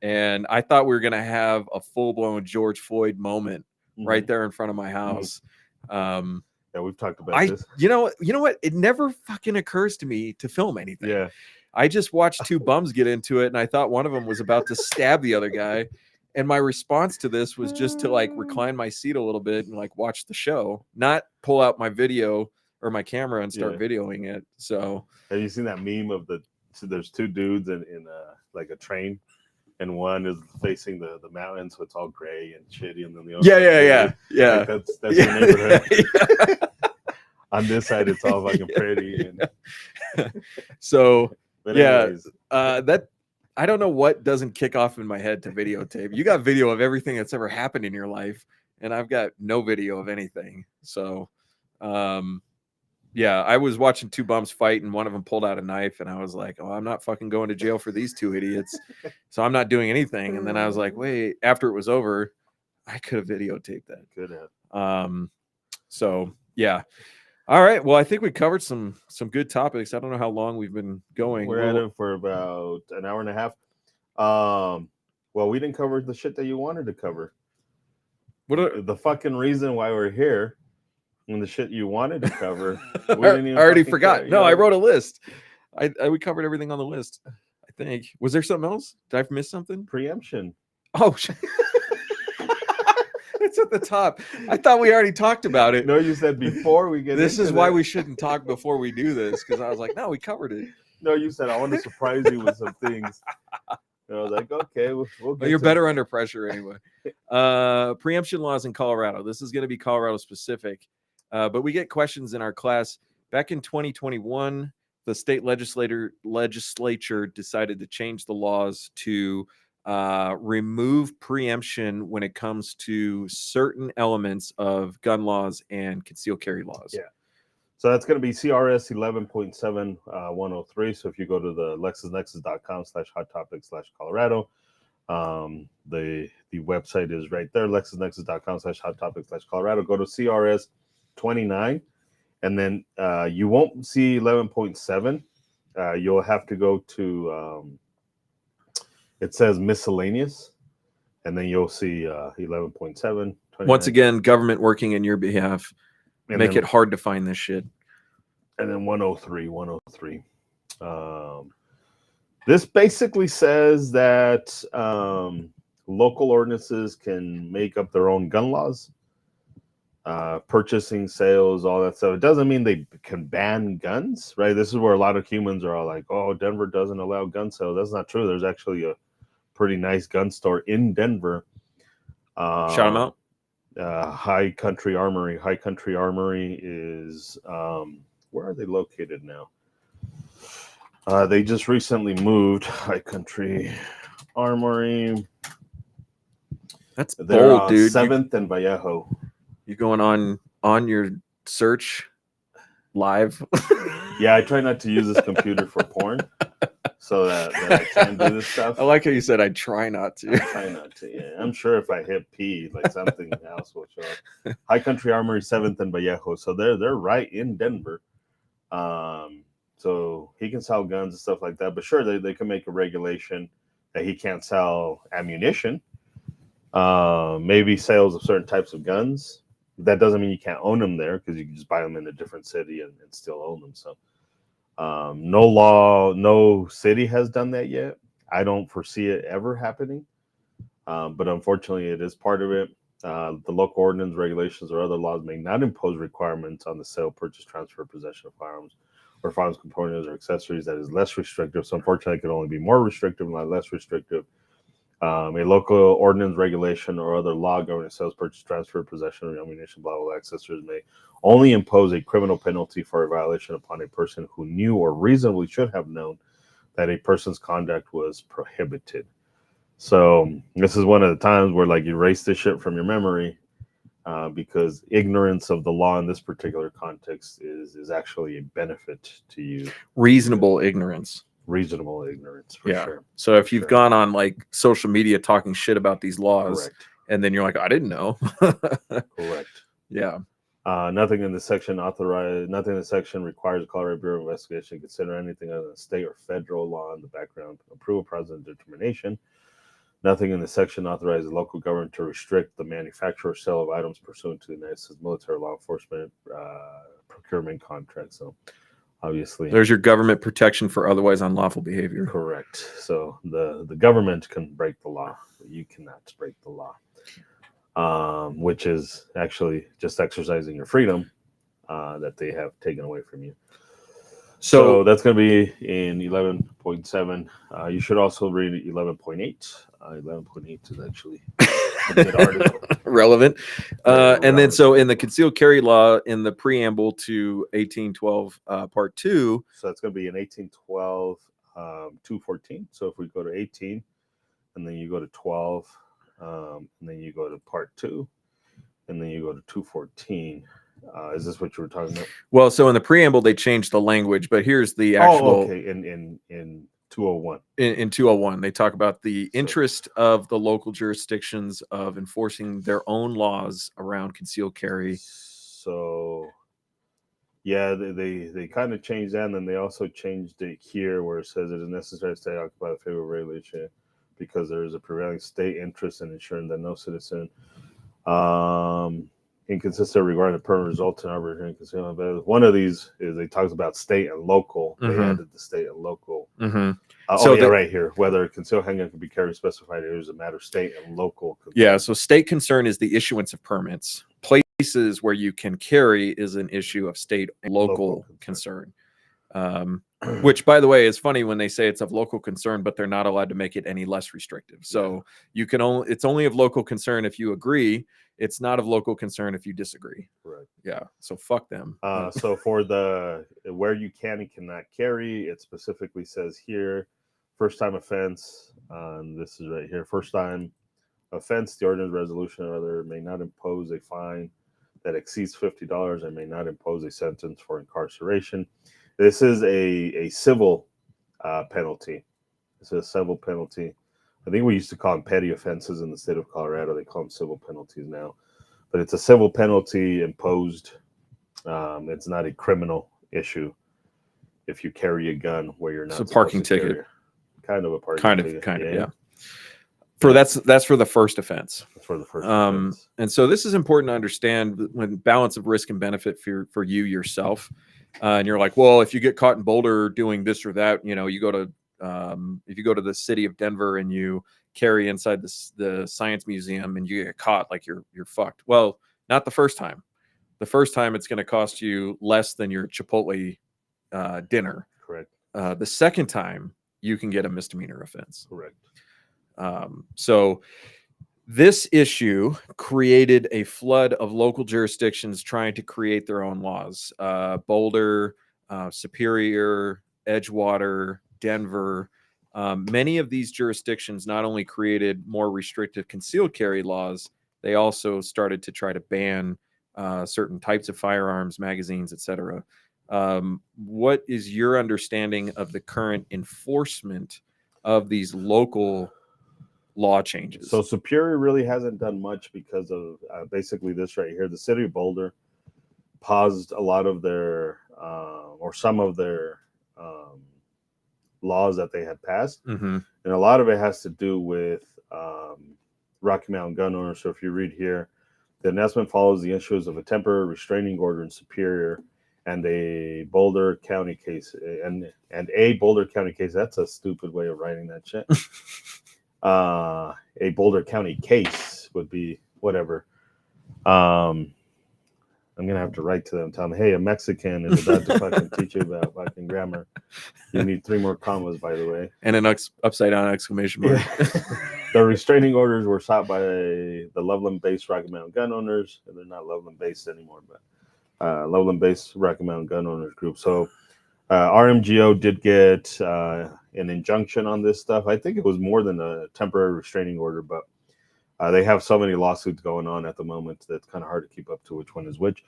And I thought we were gonna have a full-blown George Floyd moment right there in front of my house. Yeah, we've talked about this. You know what? It never fucking occurs to me to film anything. Yeah. I just watched 2 bums get into it, and I thought one of them was about to stab the other guy. And my response to this was just to like recline my seat a little bit and like watch the show, not pull out my video or my camera and start videoing it. So have you seen that meme of there's 2 dudes in like a train, and one is facing the mountain, so it's all gray and shitty, and then the other yeah. Like that's your neighborhood. On this side, it's all fucking pretty. And... So but anyways, that I don't know what doesn't kick off in my head to videotape. You got video of everything that's ever happened in your life, and I've got no video of anything. So, yeah, I was watching 2 bums fight, and one of them pulled out a knife, and I was like, "Oh, I'm not fucking going to jail for these 2 idiots." So I'm not doing anything. And then I was like, "Wait!" After it was over, I could have videotaped that. Could have. So yeah. All right. Well, I think we covered some good topics. I don't know how long we've been going. We're at it for about an hour and a half. Well, we didn't cover the shit that you wanted to cover. The fucking reason why we're here and the shit you wanted to cover. We didn't even I already forgot. Care, no, I wrote a list. We covered everything on the list. I think. Was there something else? Did I miss something? Preemption. Oh, it's at the top. I thought we already talked about it. No, you said before we get this is why we shouldn't talk before we do this, because I was like, no, we covered it. No, you said I want to surprise you with some things. And I was like, okay, we'll get you're better under pressure anyway. Preemption laws in Colorado. This is going to be Colorado specific, but we get questions in our class. Back in 2021, the state legislature decided to change the laws to remove preemption when it comes to certain elements of gun laws and concealed carry laws. Yeah. So that's going to be CRS 11.7 103. So if you go to the LexisNexis.com/hot topic/Colorado, the website is right there, LexisNexis.com/hot topic/Colorado. Go to CRS 29, and then you won't see 11.7. You'll have to go to it says miscellaneous, and then you'll see 11.7. Once again, government working in your behalf. And Make then, it hard to find this shit. And then 103. This basically says that local ordinances can make up their own gun laws, purchasing, sales, all that stuff. It doesn't mean they can ban guns, right? This is where a lot of humans are all like, oh, Denver doesn't allow gun sales. That's not true. There's actually a pretty nice gun store in Denver. Shout them out. High Country Armory. High Country Armory is where are they located now? They just recently moved. High Country Armory. That's They're bold, dude. 7th and Vallejo. You going on your search live? Yeah, I try not to use this computer for porn, so that I can do this stuff. I like how you said I try not to. I try not to. Yeah, I'm sure if I hit P, like something else will show up. High Country Armory, 7th and Vallejo. So they're right in Denver. So he can sell guns and stuff like that. But sure, they can make a regulation that he can't sell ammunition. Maybe sales of certain types of guns. That doesn't mean you can't own them there, because you can just buy them in a different city and still own them. So no city has done that yet. I don't foresee it ever happening. But unfortunately, it is part of it. The local ordinance, regulations, or other laws may not impose requirements on the sale, purchase, transfer, possession of firearms or firearms components or accessories that is less restrictive. So unfortunately, it can only be more restrictive, not less restrictive. A local ordinance, regulation, or other law governing sales, purchase, transfer, possession of ammunition, blah, blah, blah, accessories may only impose a criminal penalty for a violation upon a person who knew or reasonably should have known that a person's conduct was prohibited. So this is one of the times where, like, you erase this shit from your memory, because ignorance of the law in this particular context is actually a benefit to you. Reasonable ignorance. Reasonable ignorance, for sure. So if you've gone on like social media talking shit about these laws, Correct. And then you're like, I didn't know. Correct. Yeah. Nothing in the section requires the Colorado Bureau of Investigation to consider anything other than state or federal law in the background approval process and determination. Nothing in the section authorizes the local government to restrict the manufacture or sale of items pursuant to the United States military law enforcement procurement contract. So obviously there's your government protection for otherwise unlawful behavior. Correct. So the government can break the law, but you cannot break the law, which is actually just exercising your freedom that they have taken away from you. So that's going to be in 11.7. You should also read 11.8. 11.8 is actually a good article. Relevant. And then so in the concealed carry law, in the preamble to 1812 part 2. So that's going to be in 1812 214. So if we go to 18 and then you go to 12 and then you go to part 2 and then you go to 214. Is this what you were talking about? Well, so in the preamble they changed the language, but here's the actual. Oh, okay. In 201. In 201, they talk about the interest of the local jurisdictions of enforcing their own laws around concealed carry. So, yeah, they kind of changed that, and then they also changed it here where it says it is necessary to stay occupied with favorable regulation because there is a prevailing state interest in ensuring that no citizen inconsistent regarding the permanent result in arbitrary concealment. But one of these is they talks about state and local. They added the state and local. So right here, whether concealed handgun can be carried specified areas a matter of state and local. Yeah, so state concern is the issuance of permits. Places where you can carry is an issue of state and local concern. Which, by the way, is funny when they say it's of local concern, but they're not allowed to make it any less restrictive. So you can it's only of local concern if you agree. It's not of local concern if you disagree. Right. Yeah. So fuck them. So for the where you can and cannot carry, it specifically says here, first time offense. This is right here. First time offense, the ordinance, resolution, or other may not impose a fine that exceeds $50 and may not impose a sentence for incarceration. This is a civil penalty. It's a civil penalty. I think we used to call them petty offenses in the state of Colorado. They call them civil penalties now. But it's a civil penalty imposed. It's not a criminal issue if you carry a gun where you're not. It's a parking ticket. Carry. Kind of a parking ticket. Kind of, yeah. That's for the first offense. For the first offense. And so this is important to understand when balance of risk and benefit for you yourself. And you're like, well, if you get caught in Boulder doing this or that, you know, you go to if you go to the city of Denver and you carry inside the science museum and you get caught, like you're fucked. Well, not the first time. The first time it's going to cost you less than your Chipotle dinner. Correct. The second time you can get a misdemeanor offense. Correct. So this issue created a flood of local jurisdictions trying to create their own laws. Boulder, Superior, Edgewater, Denver. Many of these jurisdictions not only created more restrictive concealed carry laws, they also started to try to ban certain types of firearms, magazines, etc. What is your understanding of the current enforcement of these local law changes? So Superior really hasn't done much because of basically this right here. The city of Boulder paused a lot of their or some of their laws that they had passed. Mm-hmm. And a lot of it has to do with Rocky Mountain gun owners. So if you read here, the announcement follows the issues of a temporary restraining order in Superior and a Boulder County case. And a Boulder County case, that's a stupid way of writing that shit. A Boulder County case would be whatever. I'm going to have to write to them, tell them, hey, a Mexican is about to fucking teach you about fucking grammar. You need 3 more commas, by the way. And an upside down exclamation mark. Yeah. The restraining orders were sought by the Loveland-based Rocky Mountain gun owners. And they're not Loveland-based anymore, but Loveland-based Rocky Mountain gun owners group. So RMGO did get an injunction on this stuff. I think it was more than a temporary restraining order, but they have so many lawsuits going on at the moment that it's kind of hard to keep up to which one is which.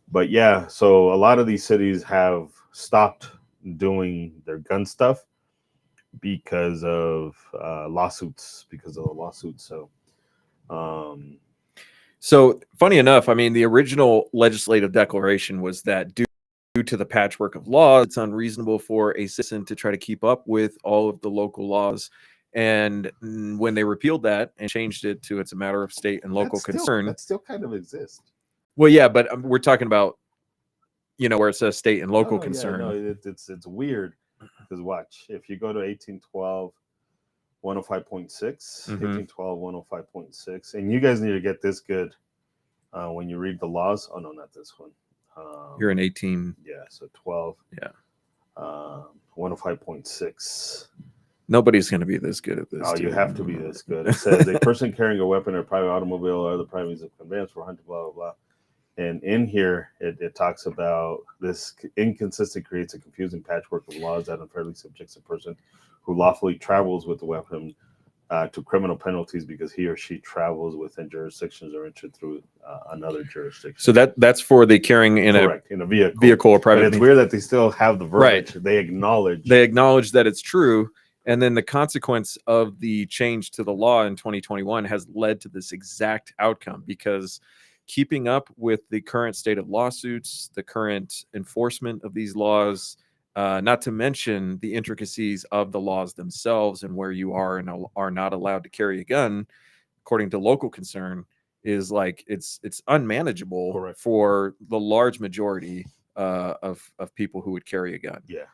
But yeah, so a lot of these cities have stopped doing their gun stuff because of lawsuits, So funny enough, I mean, the original legislative declaration was that due to the patchwork of laws, it's unreasonable for a citizen to try to keep up with all of the local laws. And when they repealed that and changed it to it's a matter of state and local concern, that still kind of exists. Well, yeah, but we're talking about, you know, where it says state and local concern. Yeah, no, it's weird because watch, if you go to 1812 105.6, 1812 105.6, and you guys need to get this good when you read the laws. Oh no, not this one. You're in 18. Yeah, so 12. Yeah. 105.6. Nobody's going to be this good at this. Oh, you have to be this good. It says a person carrying a weapon or a private automobile or other private means of conveyance for hunting, blah, blah, blah. And in here, it talks about this inconsistent creates a confusing patchwork of laws that unfairly subjects a person who lawfully travels with the weapon to criminal penalties because he or she travels within jurisdictions or entered through another jurisdiction. So that's for the carrying in a vehicle or private. But it's weird that they still have the verbiage. Right. They acknowledge that it's true. And then the consequence of the change to the law in 2021 has led to this exact outcome, because keeping up with the current state of lawsuits, the current enforcement of these laws, not to mention the intricacies of the laws themselves and where you are and are not allowed to carry a gun, according to local concern, is like it's unmanageable. Correct. For the large majority of people who would carry a gun. Yeah.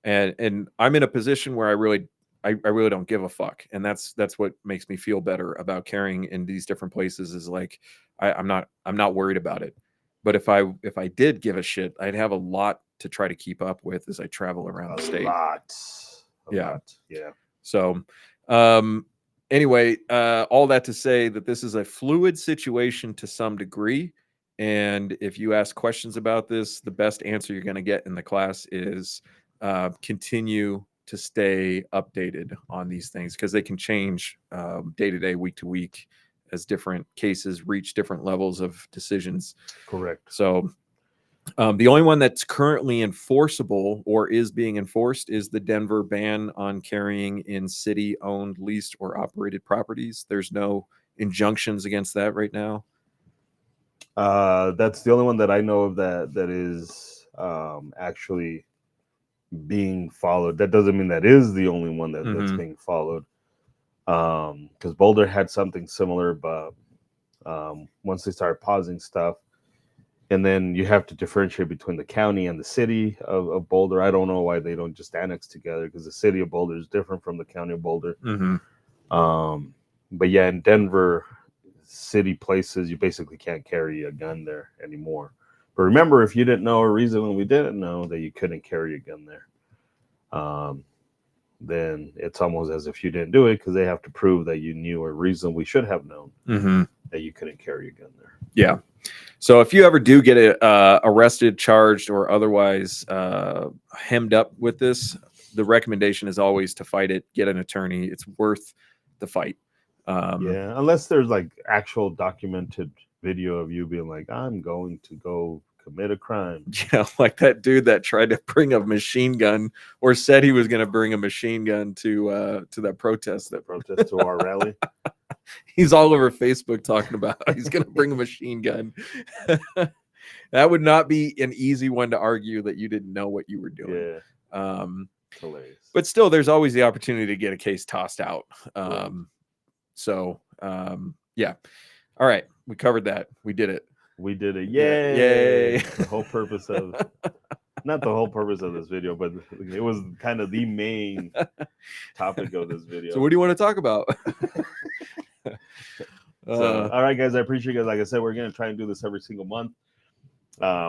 And I'm in a position where I really don't give a fuck, and that's what makes me feel better about carrying in these different places. Is like I'm not worried about it. But if I did give a shit, I'd have a lot to try to keep up with as I travel around the state. A Yeah. lot. Yeah. So anyway, all that to say that this is a fluid situation to some degree. And if you ask questions about this, the best answer you're going to get in the class is continue to stay updated on these things, because they can change day to day, week to week, as different cases reach different levels of decisions. Correct. So the only one that's currently enforceable or is being enforced is the Denver ban on carrying in city-owned, leased, or operated properties. There's no injunctions against that right now. That's the only one that I know of that is actually being followed. That doesn't mean that is the only one that's being followed. Because Boulder had something similar, but once they started pausing stuff, and then you have to differentiate between the county and the city of Boulder. I don't know why they don't just annex together, because the city of Boulder is different from the county of Boulder. But yeah, in Denver, city places, you basically can't carry a gun there anymore. But remember, if you didn't know, or reason when we didn't know that you couldn't carry a gun there, then it's almost as if you didn't do it, because they have to prove that you knew or reasonably should have known that you couldn't carry a gun there. Yeah. So if you ever do get arrested, charged, or otherwise hemmed up with this, the recommendation is always to fight it, get an attorney. It's worth the fight. Yeah, unless there's like actual documented video of you being like, I'm going to go commit a crime. Yeah, like that dude that tried to bring a machine gun, or said he was going to bring a machine gun to that protest. That protest to our rally. He's all over Facebook talking about how he's going to bring a machine gun. That would not be an easy one to argue that you didn't know what you were doing. Yeah. Hilarious. But still, there's always the opportunity to get a case tossed out. So, yeah. All right. We covered that. We did it. We did it. Yay. The whole purpose of, not the whole purpose of this video, but it was kind of the main topic of this video. So what do you want to talk about? All right, guys, I appreciate you guys. Like I said, we're going to try and do this every single month.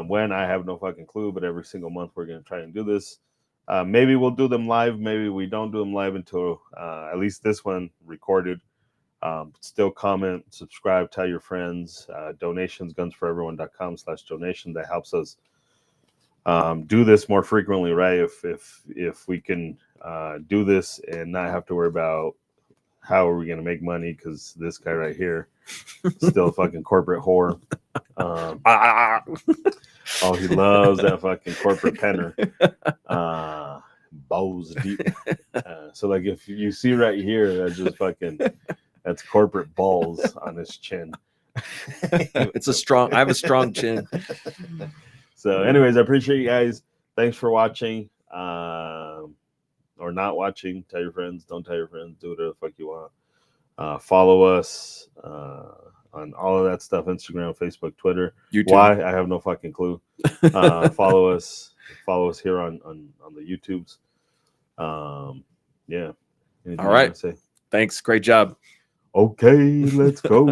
When I have no fucking clue, but every single month we're going to try and do this. Maybe we'll do them live. Maybe we don't do them live until at least this one recorded. Still comment, subscribe, tell your friends. Donations, gunsforeveryone.com/donation. That helps us do this more frequently, right? If we can do this and not have to worry about how are we going to make money, because this guy right here still a fucking corporate whore. Oh, he loves that fucking corporate penner. Balls deep. So like if you see right here, that's just fucking, that's corporate balls on his chin. It's a strong, I have a strong chin. So anyways, I appreciate you guys. Thanks for watching. Or not watching. Tell your friends. Don't tell your friends. Do whatever the fuck you want. Follow us on all of that stuff: Instagram, Facebook, Twitter. YouTube. Why? I have no fucking clue. Follow us. Follow us here on the YouTubes. Yeah. Anything all right. you want to say? Thanks. Great job. Okay, let's go.